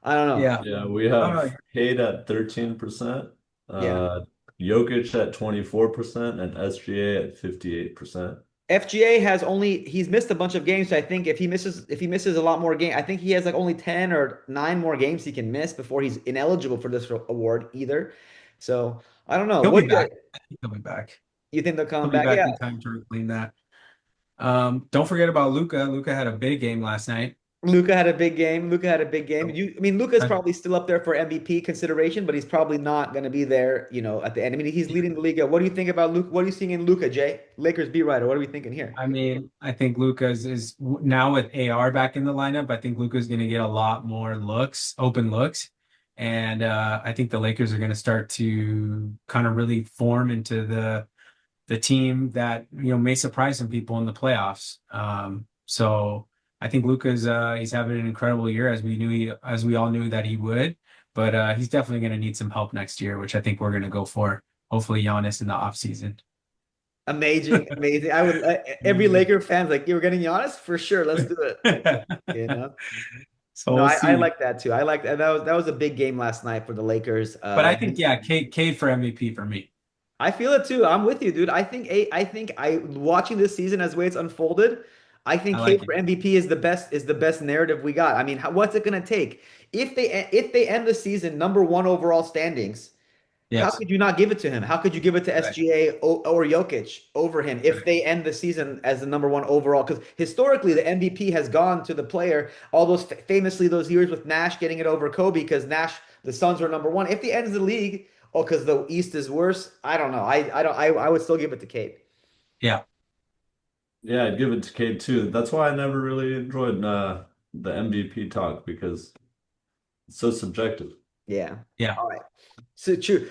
I don't know. Yeah. Yeah, we I don't know. have Cade at 13%, Yeah. uh, Jokic at 24%, and SGA at 58%. FGA has only he's missed a bunch of games. So I think if he misses a lot more game, I think he has like only 10 or 9 more games he can miss before he's ineligible for this award either. So I don't know. He'll What be do you back. I think he'll be back. you think they'll He'll come be back? back Yeah. in time to reclaim that. Don't forget about Luca. Luca had a big game last night. Luca had a big game. Luca had a big game. I mean, Luca's Uh, probably still up there for MVP consideration, but he's probably not going to be there, at the end. I mean, he's leading the league. What do you think about Luca? What are you seeing in Luca, Jay? Lakers beat writer. What are we thinking here? I mean, I think Luca's is now with AR back in the lineup. I think Luca's going to get a lot more looks, open looks, and I think the Lakers are going to start to kind of really form into the team that may surprise some people in the playoffs. So I think Luca's he's having an incredible year as we all knew that he would, but he's definitely going to need some help next year, which I think we're going to go for. Hopefully, Giannis in the offseason. Amazing, amazing. I would every Laker fan's like, you were getting Giannis for sure. Let's do it. You know. So No, we'll I see. like that too. I like that. That was a big game last night for the Lakers. But I think yeah, Cade for MVP for me. I feel it too. I'm with you, dude. I think I watching this season as the way it's unfolded. I think I Cade like it. for MVP is the best narrative we got. I mean, what's it gonna take if they end the season number one overall standings? How Yes. could you not give it to him? How could you give it to Right. SGA or Jokic over him if Right. they end the season as the number one overall? Because historically, the MVP has gone to the player. All those famously those years with Nash getting it over Kobe because Nash, the Suns were number one. If he ends the league, oh, because the East is worse. I don't know. I don't. I would still give it to Cade. Yeah. Yeah, I'd give it to Cade too. That's why I never really enjoyed the MVP talk because it's so subjective. Yeah. Yeah. All right. So true.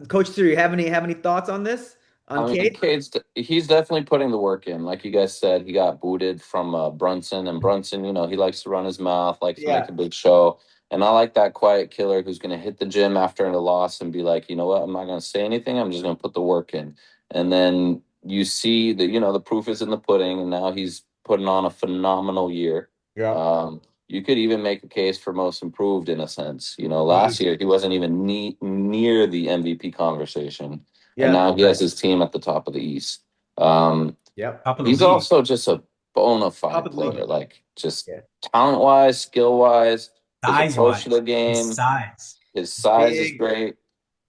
Coach Siri, have any thoughts on this on I mean, Cade? he's definitely putting the work in. Like you guys said, he got booted from Brunson, and Brunson, he likes to run his mouth, likes to make Yeah. a big show. And I like that quiet killer who's going to hit the gym after a loss and be like, you know what, I'm not going to say anything. I'm just going to put the work in. And then you see that, the proof is in the pudding, and now he's putting on a phenomenal year. Yeah. You could even make a case for most improved in a sense. Last Easy. year he wasn't even near the MVP conversation. and Yeah. now he has his team at the top of the East. Um, Yep. Top of the he's league. also just a bona Top fide of the player, league. like just Yeah. talent wise, skill wise, his Size approach to wise, the his game, size, his size is Big. great.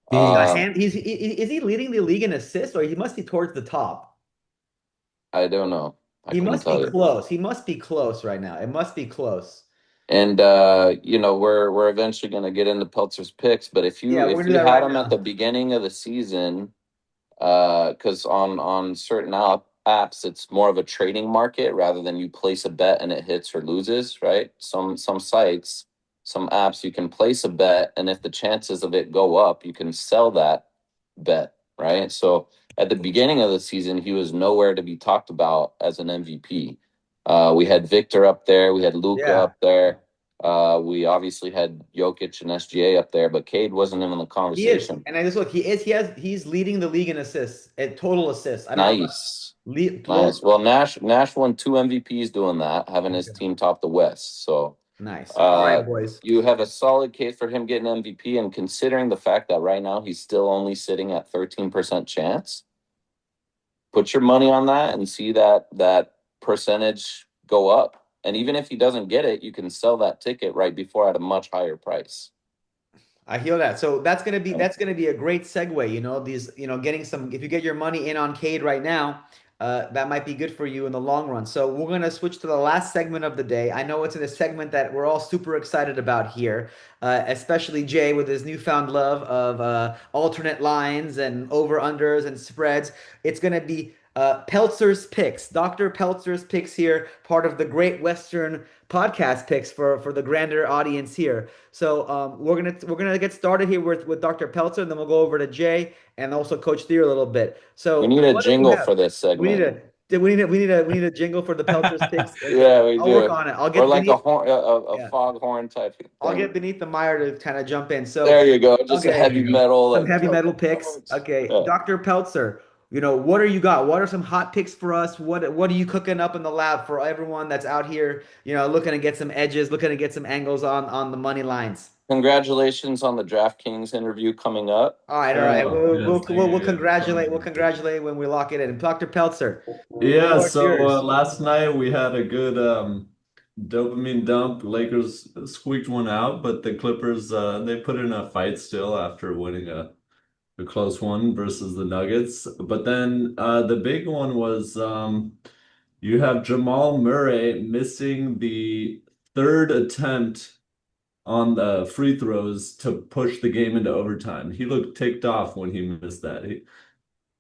He's got big. Um, hand. Is he leading the league in assists, or he must be towards the top? I don't know. I He couldn't must be tell you. close. He must be close right now. It must be close. And we're eventually going to get into Peltzer's picks, but if Yeah, you we're if gonna do you that had right him at the now. beginning of the season, because on certain apps it's more of a trading market rather than you place a bet and it hits or loses, right? Some sites, some apps you can place a bet, and if the chances of it go up, you can sell that bet, right? So at the beginning of the season, he was nowhere to be talked about as an MVP. We had Victor up there, we had Luka Yeah, up there. We obviously had Jokic and SGA up there, but Cade wasn't even in the he is. conversation. And I just look. He's leading the league in assists, at total assists. I don't know. Nice. Total. Nice. Well, Nash won two MVPs doing that, having his team top the West. So Nice. All right, uh boys. you have a solid case for him getting MVP, and considering the fact that right now he's still only sitting at 13% chance, put your money on that and see that percentage go up. And even if he doesn't get it, you can sell that ticket right before at a much higher price. I hear that. So that's gonna be a great segue. These, getting some. If you get your money in on Cade right now, that might be good for you in the long run. So we're gonna switch to the last segment of the day. I know it's in a segment that we're all super excited about here, especially Jay with his newfound love of alternate lines and over unders and spreads. It's gonna be Peltzer's picks, Dr. Peltzer's picks here, part of the Great Western podcast picks for the grander audience here. So we're gonna get started here with Dr. Peltzer, and then we'll go over to Jay and also Coach Thier a little bit. We So need a what do we jingle have? for this We need segment. a jingle for the Peltzer's picks. Yeah, we I'll work do. on it. I'll Or get like a beneath. horn, a Yeah, foghorn type I'll thing. get beneath the mire to kind of jump in. So There you go. Just a okay, heavy metal, some like heavy go, metal go, picks. go. Okay, Yeah. Dr. Peltzer. What are you got? What are some hot picks for us? What are you cooking up in the lab for everyone that's out here, looking to get some edges, looking to get some angles on the money lines? Congratulations on the DraftKings interview coming up. All right, all right. Oh, We'll yes, we'll thank we'll, you. we'll Yeah, congratulate. We'll congratulate when we lock it in. Dr. Peltzer, the yeah. floor is So yours. last night we had a good dopamine dump. Lakers squeaked one out, but the Clippers they put in a fight still after winning a close one versus the Nuggets. But then the big one was you have Jamal Murray missing the third attempt on the free throws to push the game into overtime. He looked ticked off when he missed that.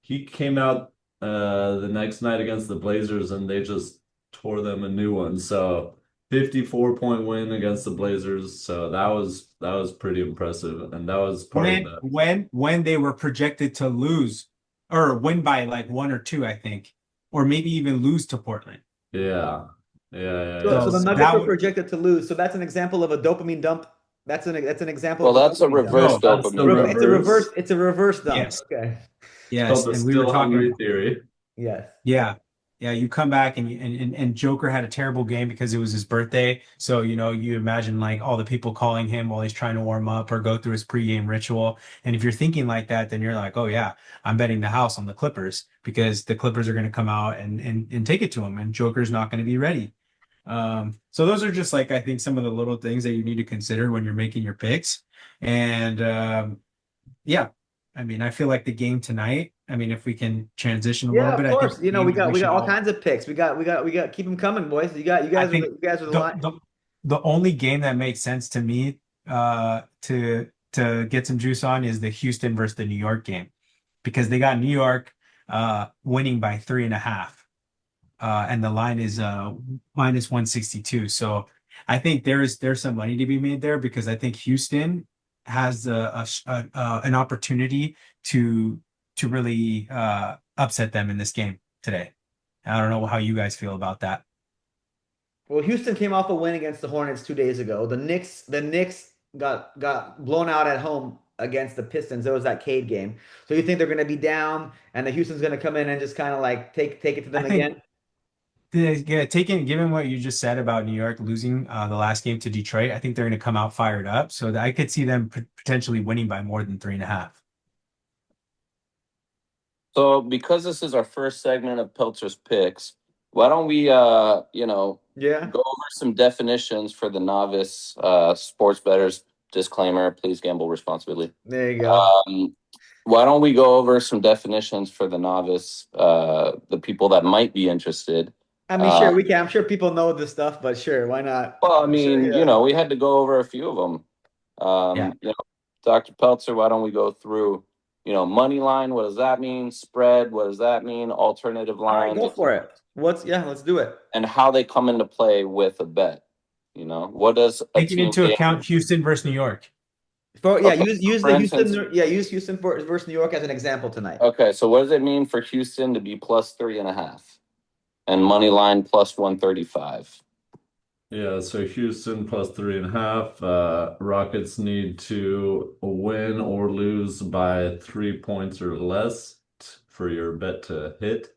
He came out the next night against the Blazers and they just tore them a new one. So 54-point win against the Blazers. So that was pretty impressive. And that was part of When they were projected to lose or win by like one or two, I think, or maybe even lose to Portland. yeah. Yeah, yeah, So, yeah. so the So Nuggets that were would projected to lose. So that's an example of a dopamine dump. That's an example Well, of a that's a dopamine dump. reverse no, That's the dopamine dump. It's a reverse. reverse. It's a reverse dump. yes, Okay. It's called yes, the and we were still talking. hungry theory. Yes. Yeah. Yeah, you come back and Joker had a terrible game because it was his birthday. So, you imagine like all the people calling him while he's trying to warm up or go through his pregame ritual. And if you're thinking like that, then you're like, oh yeah, I'm betting the house on the Clippers because the Clippers are going to come out and take it to him and Joker's not going to be ready. So those are just like I think some of the little things that you need to consider when you're making your picks. And yeah, I mean, I feel like the game tonight, I mean, if we can transition a little Yeah, bit, of I think course. the game We that got we we got should all all kinds of picks. We got keep them coming, boys. You I guys are the think you guys are the the line. the the only game that makes sense to me to get some juice on is the Houston versus the New York game because they got New York winning by 3.5 and the line is minus 162. So I think there's some money to be made there because I think Houston has an opportunity to really upset them in this game today. I don't know how you guys feel about that. Well, Houston came off a win against the Hornets 2 days ago. The Knicks got blown out at home against the Pistons. There was that Cade game. So you think they're going to be down, and the Houston's going to come in and just kind of like take it to I them think again? yeah, given what you just said about New York losing the last game to Detroit, I think they're going to come out fired up. So that I could see them potentially winning by more than 3.5. So because this is our first segment of Peltzer's picks, why don't we Yeah. go over some definitions for the novice sports bettors. Disclaimer, please gamble responsibly. There you go. Why don't we go over some definitions for the novice, the people that might be interested? I mean, sure, we can. I'm sure people know this stuff, but sure, why not? Well, I Sure, mean, yeah. we had to go over a few of them. Yeah. Dr. Peltzer, why don't we go through, money line, what does that mean? Spread, what does that mean? Alternative All right, lines, go for it. Let's do it. and how they come into play with a bet. What does a Taking team into gain? account Houston versus New York. Okay, Use for the instance, Houston. Use Houston versus New York as an example tonight. okay, so what does it mean for Houston to be plus 3.5 and money line plus 135? Yeah, so Houston plus 3.5. Rockets need to win or lose by 3 points or less for your bet to hit.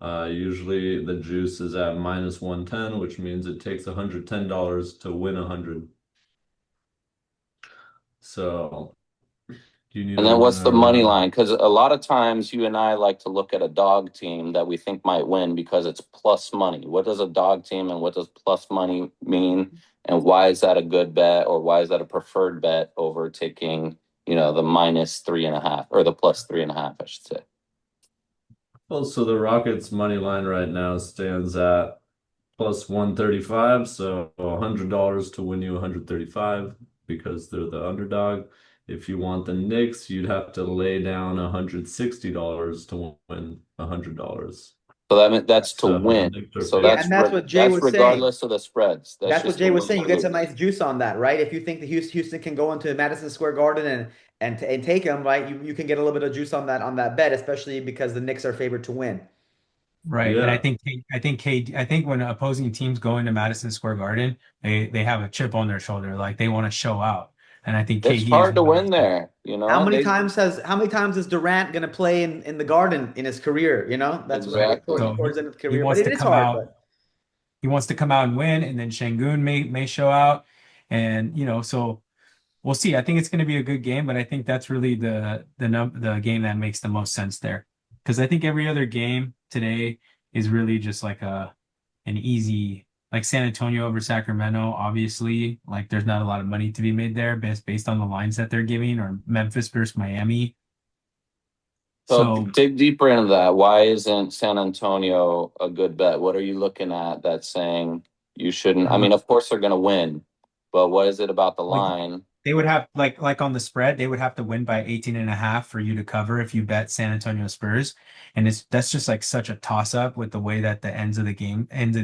Usually the juice is at minus 110, which means it takes $110 to win 100. So you need And to then win what's the money around. line? Because a lot of times you and I like to look at a dog team that we think might win because it's plus money. What does a dog team and what does plus money mean? And why is that a good bet, or why is that a preferred bet over taking, the minus 3.5 or the plus 3.5, I should say? Well, so the Rockets money line right now stands at plus 135, so $100 to win you 135 because they're the underdog. If you want the Knicks, you'd have to lay down $160 to win $100. So that's to So the win. Knicks are So Yeah, favored. and that's what Jay that's was saying. regardless of the spreads. That's That's what just Jay to was win saying. You or get some lose. nice juice on that, right? If you think the Houston can go into Madison Square Garden and take them, right? You can get a little bit of juice on that bet, especially because the Knicks are favored to win. Right. And Yeah. I think when opposing teams go into Madison Square Garden, they have a chip on their shoulder, like they want to show out. And I think It's KD is hard to one of win those guys. there. How many times is Durant gonna play in the Garden in his career? That's right Exactly. So towards the end of the he career, but wants it to is come hard. out. But He wants to come out and win, and then Şengün may show out, and so we'll see. I think it's going to be a good game, but I think that's really the game that makes the most sense there, because I think every other game today is really just like an easy, like San Antonio over Sacramento. Obviously, like there's not a lot of money to be made there based on the lines that they're giving, or Memphis versus Miami. So So dig deeper into that. Why isn't San Antonio a good bet? What are you looking at that's saying you shouldn't? I mean, of course they're going to win, but what is it about the like line? they would have like on the spread, they would have to win by 18 and a half for you to cover if you bet San Antonio Spurs. And that's just like such a toss up with the way that the ends of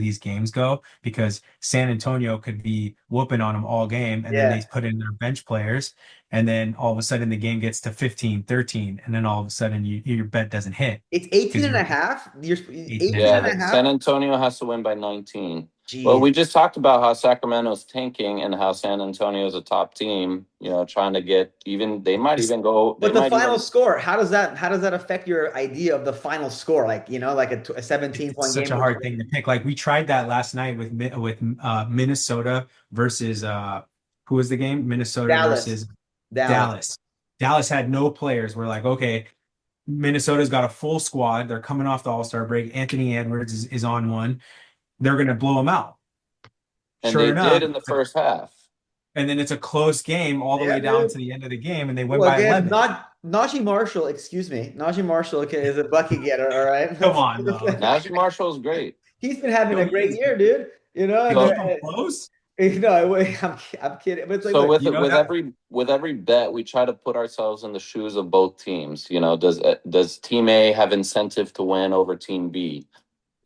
these games go, because San Antonio could be whooping on them all game, and then they yeah, put in their bench players, and then all of a sudden the game gets to 15-13, and then all of a sudden your bet doesn't hit it's 18 because and a you're half. You're 18 18 and a Yeah, and half. a that half. San Antonio has to win by 19. Well, Jeez. we just talked about how Sacramento's tanking and how San Antonio is a top team, trying to get even, they But the might final even, score, how does that affect your idea of the final score? Like, like a 17 It's point such game a or hard thing to pick. Like we tried that last night with Minnesota versus who was the game? Minnesota Dallas. versus Dallas. Dallas. Dallas had no players. We're like, okay, Minnesota's got a full squad. They're coming off the All-Star break. Anthony Edwards is on one. They're gonna blow them out. and Sure they did enough, in the first half. and then it's a close game all the Yeah, way down dude. to the end of the game, and they win Well, by again, 11. not Najee Marshall, excuse me. Najee Marshall, okay, is a bucket getter, all right? Come on, though. Najee Marshall is great. He's been having No, a he great is year, good. dude. Can So he come close? I'm kidding. But it's like, So look, with You know with that every bet, we try to put ourselves in the shoes of both teams. Does Team A have incentive to win over Team B?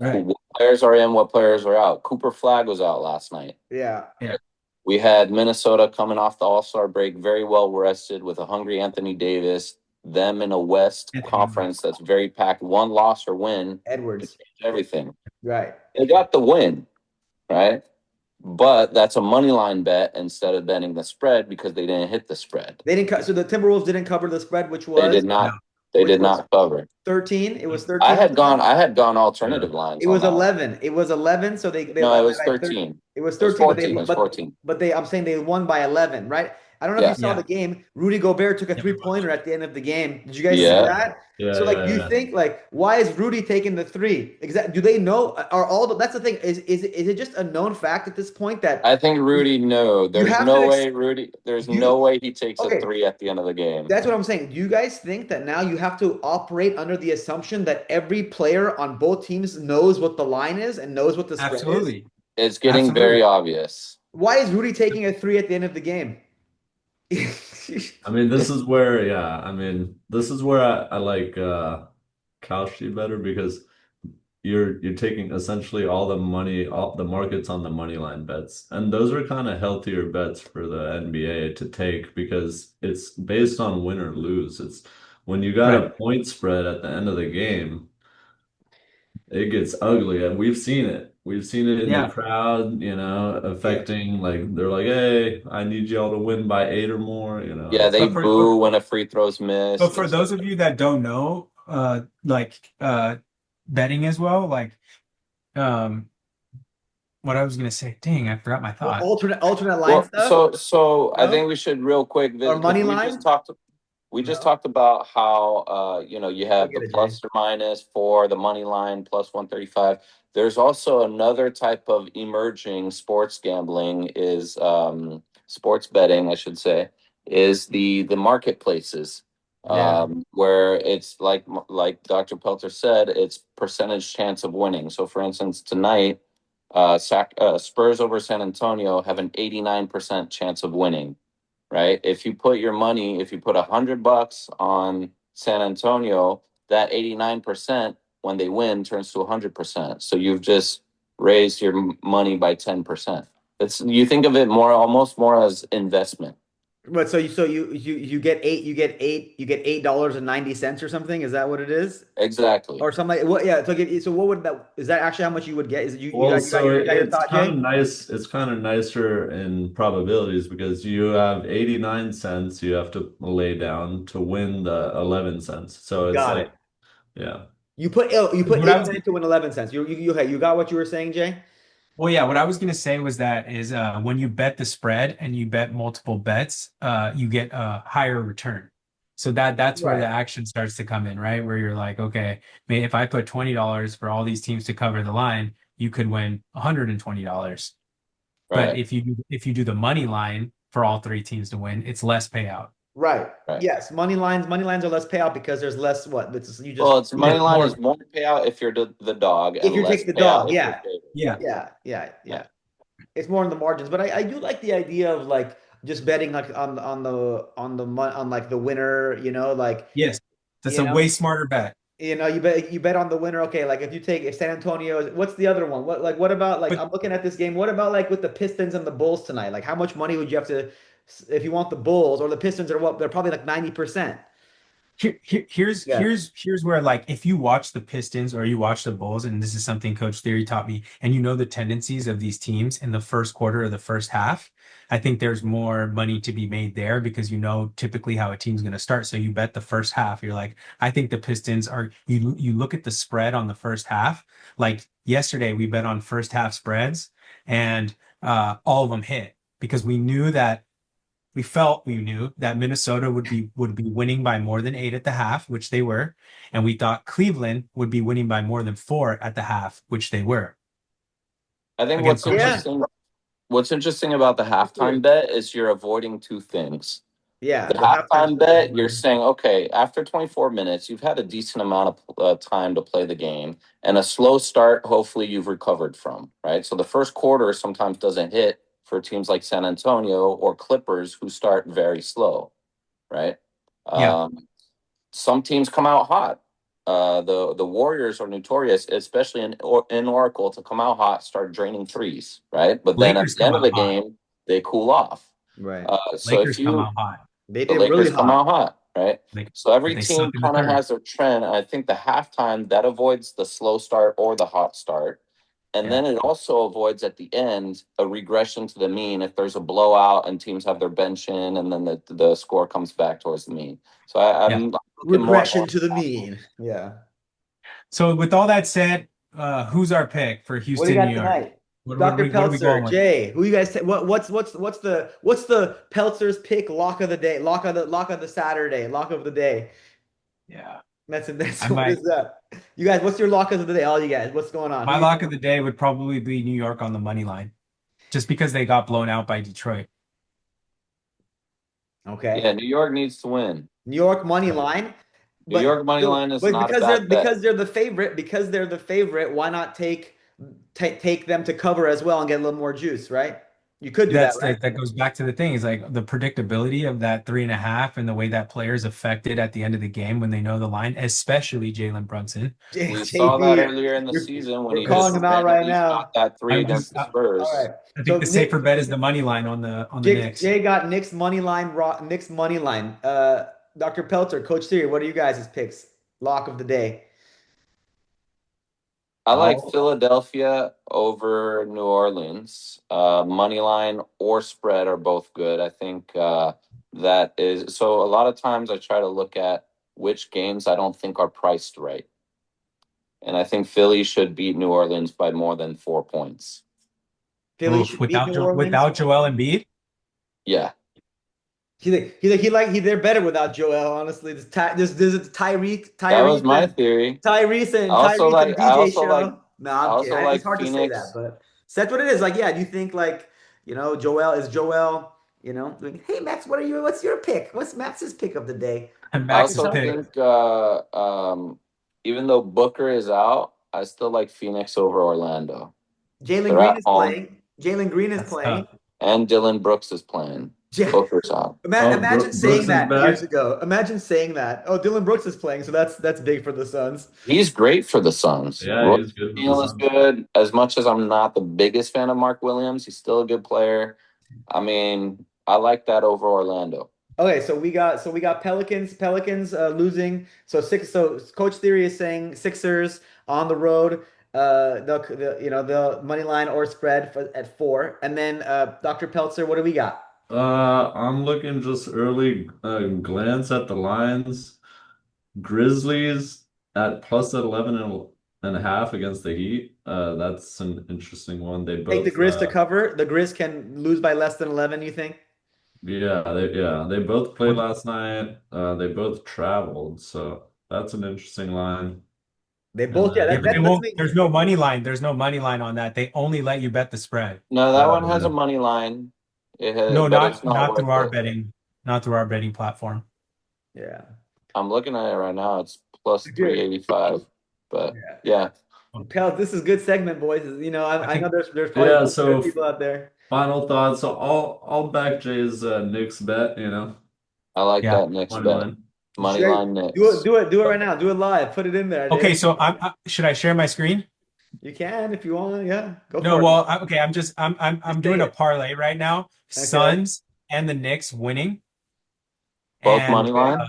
right? What players are in? What players are out? Cooper Flag was out last night. yeah. Yeah. We had Minnesota coming off the All-Star break, very well rested with a hungry Anthony Davis. Them in a West Anthony. Conference that's very packed. One loss or win could Edwards. change everything. Right. They got the win, right? But that's a money line bet instead of betting the spread because they didn't hit the spread. They didn't cut, so the Timberwolves didn't cover the spread, which They was did No. not. They which did was not cover. 13. It was I 13. had gone. I had gone Yeah. alternative lines It on was that one. 11. It was 11. So they No, it won was by 13. 13. It was It was 13, 14. It was 14. I'm saying they won by 11, right? I don't know if you Yeah. saw the Yeah. game. Rudy Gobert took a Yeah, we three-pointer watched. at the end of the game. Did you guys see Yeah. that? So Yeah, like, do you yeah. think like why is Rudy taking the three? Do they know? Are all that's the thing? Is it just a known fact at this point that I think Rudy, no, you there's have to no way there's no you way he takes a okay? three at the end of the game. That's what I'm saying. Do you guys think that now you have to operate under the assumption that every player on both teams knows what the line is and knows what the spread is? Absolutely. It's getting very Absolutely. obvious. Why is Rudy taking a three at the end of the game? I mean, this is where, yeah, I mean, this is where I like Kalshi better because you're taking essentially all the money, all the markets on the money line bets. And those are kind of healthier bets for the NBA to take because it's based on win or lose. It's when you got a Right. point spread at the end of the game, it gets ugly. And we've seen it. We've seen it in the Yeah. crowd, Yeah. affecting like they're like, hey, I need y'all to win by 8 or more, Yeah, it's they But for boo when a free throw's missed for and stuff those of like you that don't know, betting as well, um, what I was gonna say, dang, I forgot my Well, thought. alternate line Well, stuff, so I no? think we should real quick Or because money line? we just No. talked about how you Go have the get it, Jay. plus or minus for the money line plus 135. There's also another type of emerging sports gambling is sports betting, I should say, is the marketplaces Yeah. where it's like Dr. Peltzer said, it's percentage chance of winning. So for instance, tonight Spurs over San Antonio have an 89% chance of winning, right? If you put $100 on San Antonio, that 89% when they win turns to 100%. So you've just raised your money by 10%. You think of it almost more as investment. But you get $8.90 or something. Is that what it is? Exactly. Or something like what? Yeah. So what would that? Is that actually how much you would get? Is it Well, so you got your it's thought, kind of Jay? nice. It's kind of nicer in probabilities because you have 89 cents you have to lay down to win the 11 cents. So it's Got like, it. yeah. You put What I 89 to win 11 cents. You got what you were saying, Jay? Well, yeah, what I was gonna say was that is when you bet the spread and you bet multiple bets, you get a higher return. So that's where the Right. action starts to come in, right? Where you're like, okay, if I put $20 for all these teams to cover the line, you could win $120. But Right. if you do the money line for all three teams to win, it's less payout. Right. Right. Yes. Money lines are less payout because there's less what? You just Well, it's money There's line is more. more payout if you're the dog if and you're less taking the payout dog, if you're yeah. favored. Yeah. Yeah. Yeah. Yeah. Yeah. It's more in the margins, but I do like the idea of like just betting like on like the winner, like Yes. That's you a know, way smarter bet. you bet on the winner. Okay, like if San Antonio, what's the other one? What about like But I'm looking at this game. What about like with the Pistons and the Bulls tonight? Like how much money would you have to if you want the Bulls or the Pistons are what? They're probably like 90%. Yeah. here's where like if you watch the Pistons or you watch the Bulls, and this is something Coach Theory taught me, and you know the tendencies of these teams in the first quarter or the first half, I think there's more money to be made there because you know typically how a team's going to start. So you bet the first half. You're like, I think the Pistons are. You look at the spread on the first half. Like yesterday, we bet on first half spreads, and all of them hit because we knew that Minnesota would be winning by more than 8 at the half, which they were, and we thought Cleveland would be winning by more than 4 at the half, which they were I think against Oklahoma. Yeah. what's interesting about the I agree. halftime bet is you're avoiding two things. Yeah. The The halftime halftime spread is bet, you're one. saying, okay, after 24 minutes, you've had a decent amount of time to play the game, and a slow start, hopefully, you've recovered from, right? So the first quarter sometimes doesn't hit for teams like San Antonio or Clippers who start very slow, right? Yeah, Um, some teams come out hot. The Warriors are notorious, especially in Oracle, to come out hot, start draining threes, right? But then at Lakers the come end of out the hot. game, they cool off. Right. So if Lakers come you out hot. They the did really Lakers come hot. out hot, right? Like, So but every they suck team in the kind of third. has their trend. And I think the halftime that avoids the slow start or the hot start. And Yeah. then it also avoids at the end a regression to the mean if there's a blowout and teams have their bench in and then the score comes back towards the mean. So Yeah. I'm looking more Regression along to the that. mean. Yeah. So with all that said, who's our pick for What do you Houston, New got York? tonight? Dr. what are we Peltzer, going with? Jay, who you guys what's the Peltzer's pick lock of the day, lock of the Saturday, lock of the day? Yeah. That's I what might is that? You guys, what's your lock of the day? All you guys, what's going on? Who My you lock of the day would probably be New York on the money line, just because they got blown out by Detroit. okay. Yeah, New York needs to win. New York money line. New York money line is But not a bad bet. because they're the favorite, why not take them to cover as well and get a little more juice, right? You could do that, right? That goes back to the thing is like the predictability of that 3.5 and the way that players affected at the end of the game when they know the line, especially Jalen Brunson. We saw that JB, earlier in the season when we're he just calling him out right randomly shot now. that three I'm against just the All Spurs. right. I think So the safer Nick, bet is the money line on the Knicks. Jay got Nick's money line. Nick's money line. Dr. Peltzer, Coach Siri, what are you guys' picks? Lock of the day. I like All Philadelphia over New Orleans. Money line or spread are both good. I think that is so. A lot of times I try to look at which games I don't think are priced right. And I think Philly should beat New Orleans by more than 4 points. Philly should beat New Orleans. Without Joel Embiid. Yeah, They're better without Joel. Honestly, this is that was my theory. Tyrese and I DJ also like show. No, I I'm kidding. also It's like hard to say that, Phoenix. but that's what it is. Like, yeah, do you think like Joel? Like, hey Max, what's your pick? What's Max's pick of the day? And I Max's also pick. think even though Booker is out, I still like Phoenix over Orlando. Jalen They're Green at is home, playing. Jalen Green is That's playing. tough. and Dylan Brooks is playing. Ja- Booker's out. Oh, Imagine saying Brooks is that years back. ago. Imagine saying that. Oh, Dylan Brooks is playing, so that's big for the Suns. He's great for the Suns. Yeah, Roy he's good for the Neal is Suns. good. As much as I'm not the biggest fan of Mark Williams, he's still a good player. I mean, I like that over Orlando. Okay, so we got Pelicans losing. So Coach Theory is saying Sixers on the road. The money line or spread at 4, and then Dr. Peltzer, what do we got? I'm looking just early glance at the lines. Grizzlies at plus 11 and a half against the Heat. That's an interesting one. They Take the both Grizz to cover. The Grizz can lose by less than 11. You think? yeah, they both played Well, last night. They both traveled, so that's an interesting line. They And both, yeah. yeah, That, but that they let's won't. make There's no money line. There's no money line on that. They only let you bet the spread. No, that one has yeah. a money line. It has, No, but it's not not worth through our it. betting, not through our betting platform. yeah. I'm looking at it right now. It's plus Good. 385. But Yeah. yeah, Pels, this is good segment, boys. I I know think there's probably Yeah, better so people out there. final thoughts. So I'll back Jay's Knicks bet, I like yeah. that next money bet. line. Money Sure. line Do it, Knicks. do it right now. Do it live. Put it in there, Okay, Jay. so should I share my screen? You can if you want. Yeah, go No, for it. well, okay. I'm Just say doing a it. parlay right now. Okay. Suns and the Knicks winning, Both and money line.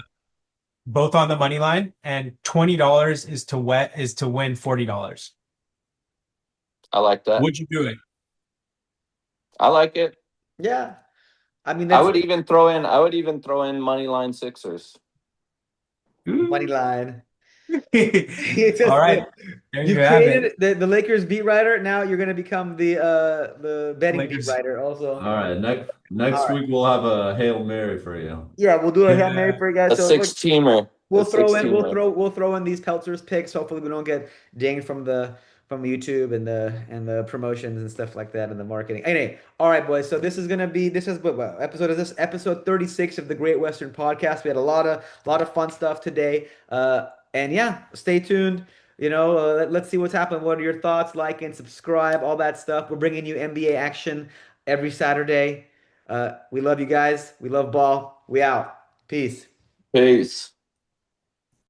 both on the money line, and $20 is to win $40. I like that. Would you do it? I like it. Yeah. I mean, I that's would even throw in. I would even throw in money line Sixers. money Ooh. line. It's All just right, there you you've have it. created the Lakers beat writer. Now you're gonna become the betting beat Lakers. writer also. All right, All next right. week we'll have a Hail Mary for you. Yeah, we'll do a Hail Mary Yeah. for you guys. A So look, 16er. A we'll throw in 16er. we'll throw in these Peltzer's picks. Hopefully we don't get dinged from YouTube and the promotions and stuff like that and the marketing. Anyway, all right, boys. So this is what episode is this? Episode 36 of the Great Western Podcast. We had a lot of fun stuff today. And yeah, stay tuned. Let's see what's happening. What are your thoughts? Like and subscribe, all that stuff. We're bringing you NBA action every Saturday. We love you guys. We love ball. We out. Peace. Peace.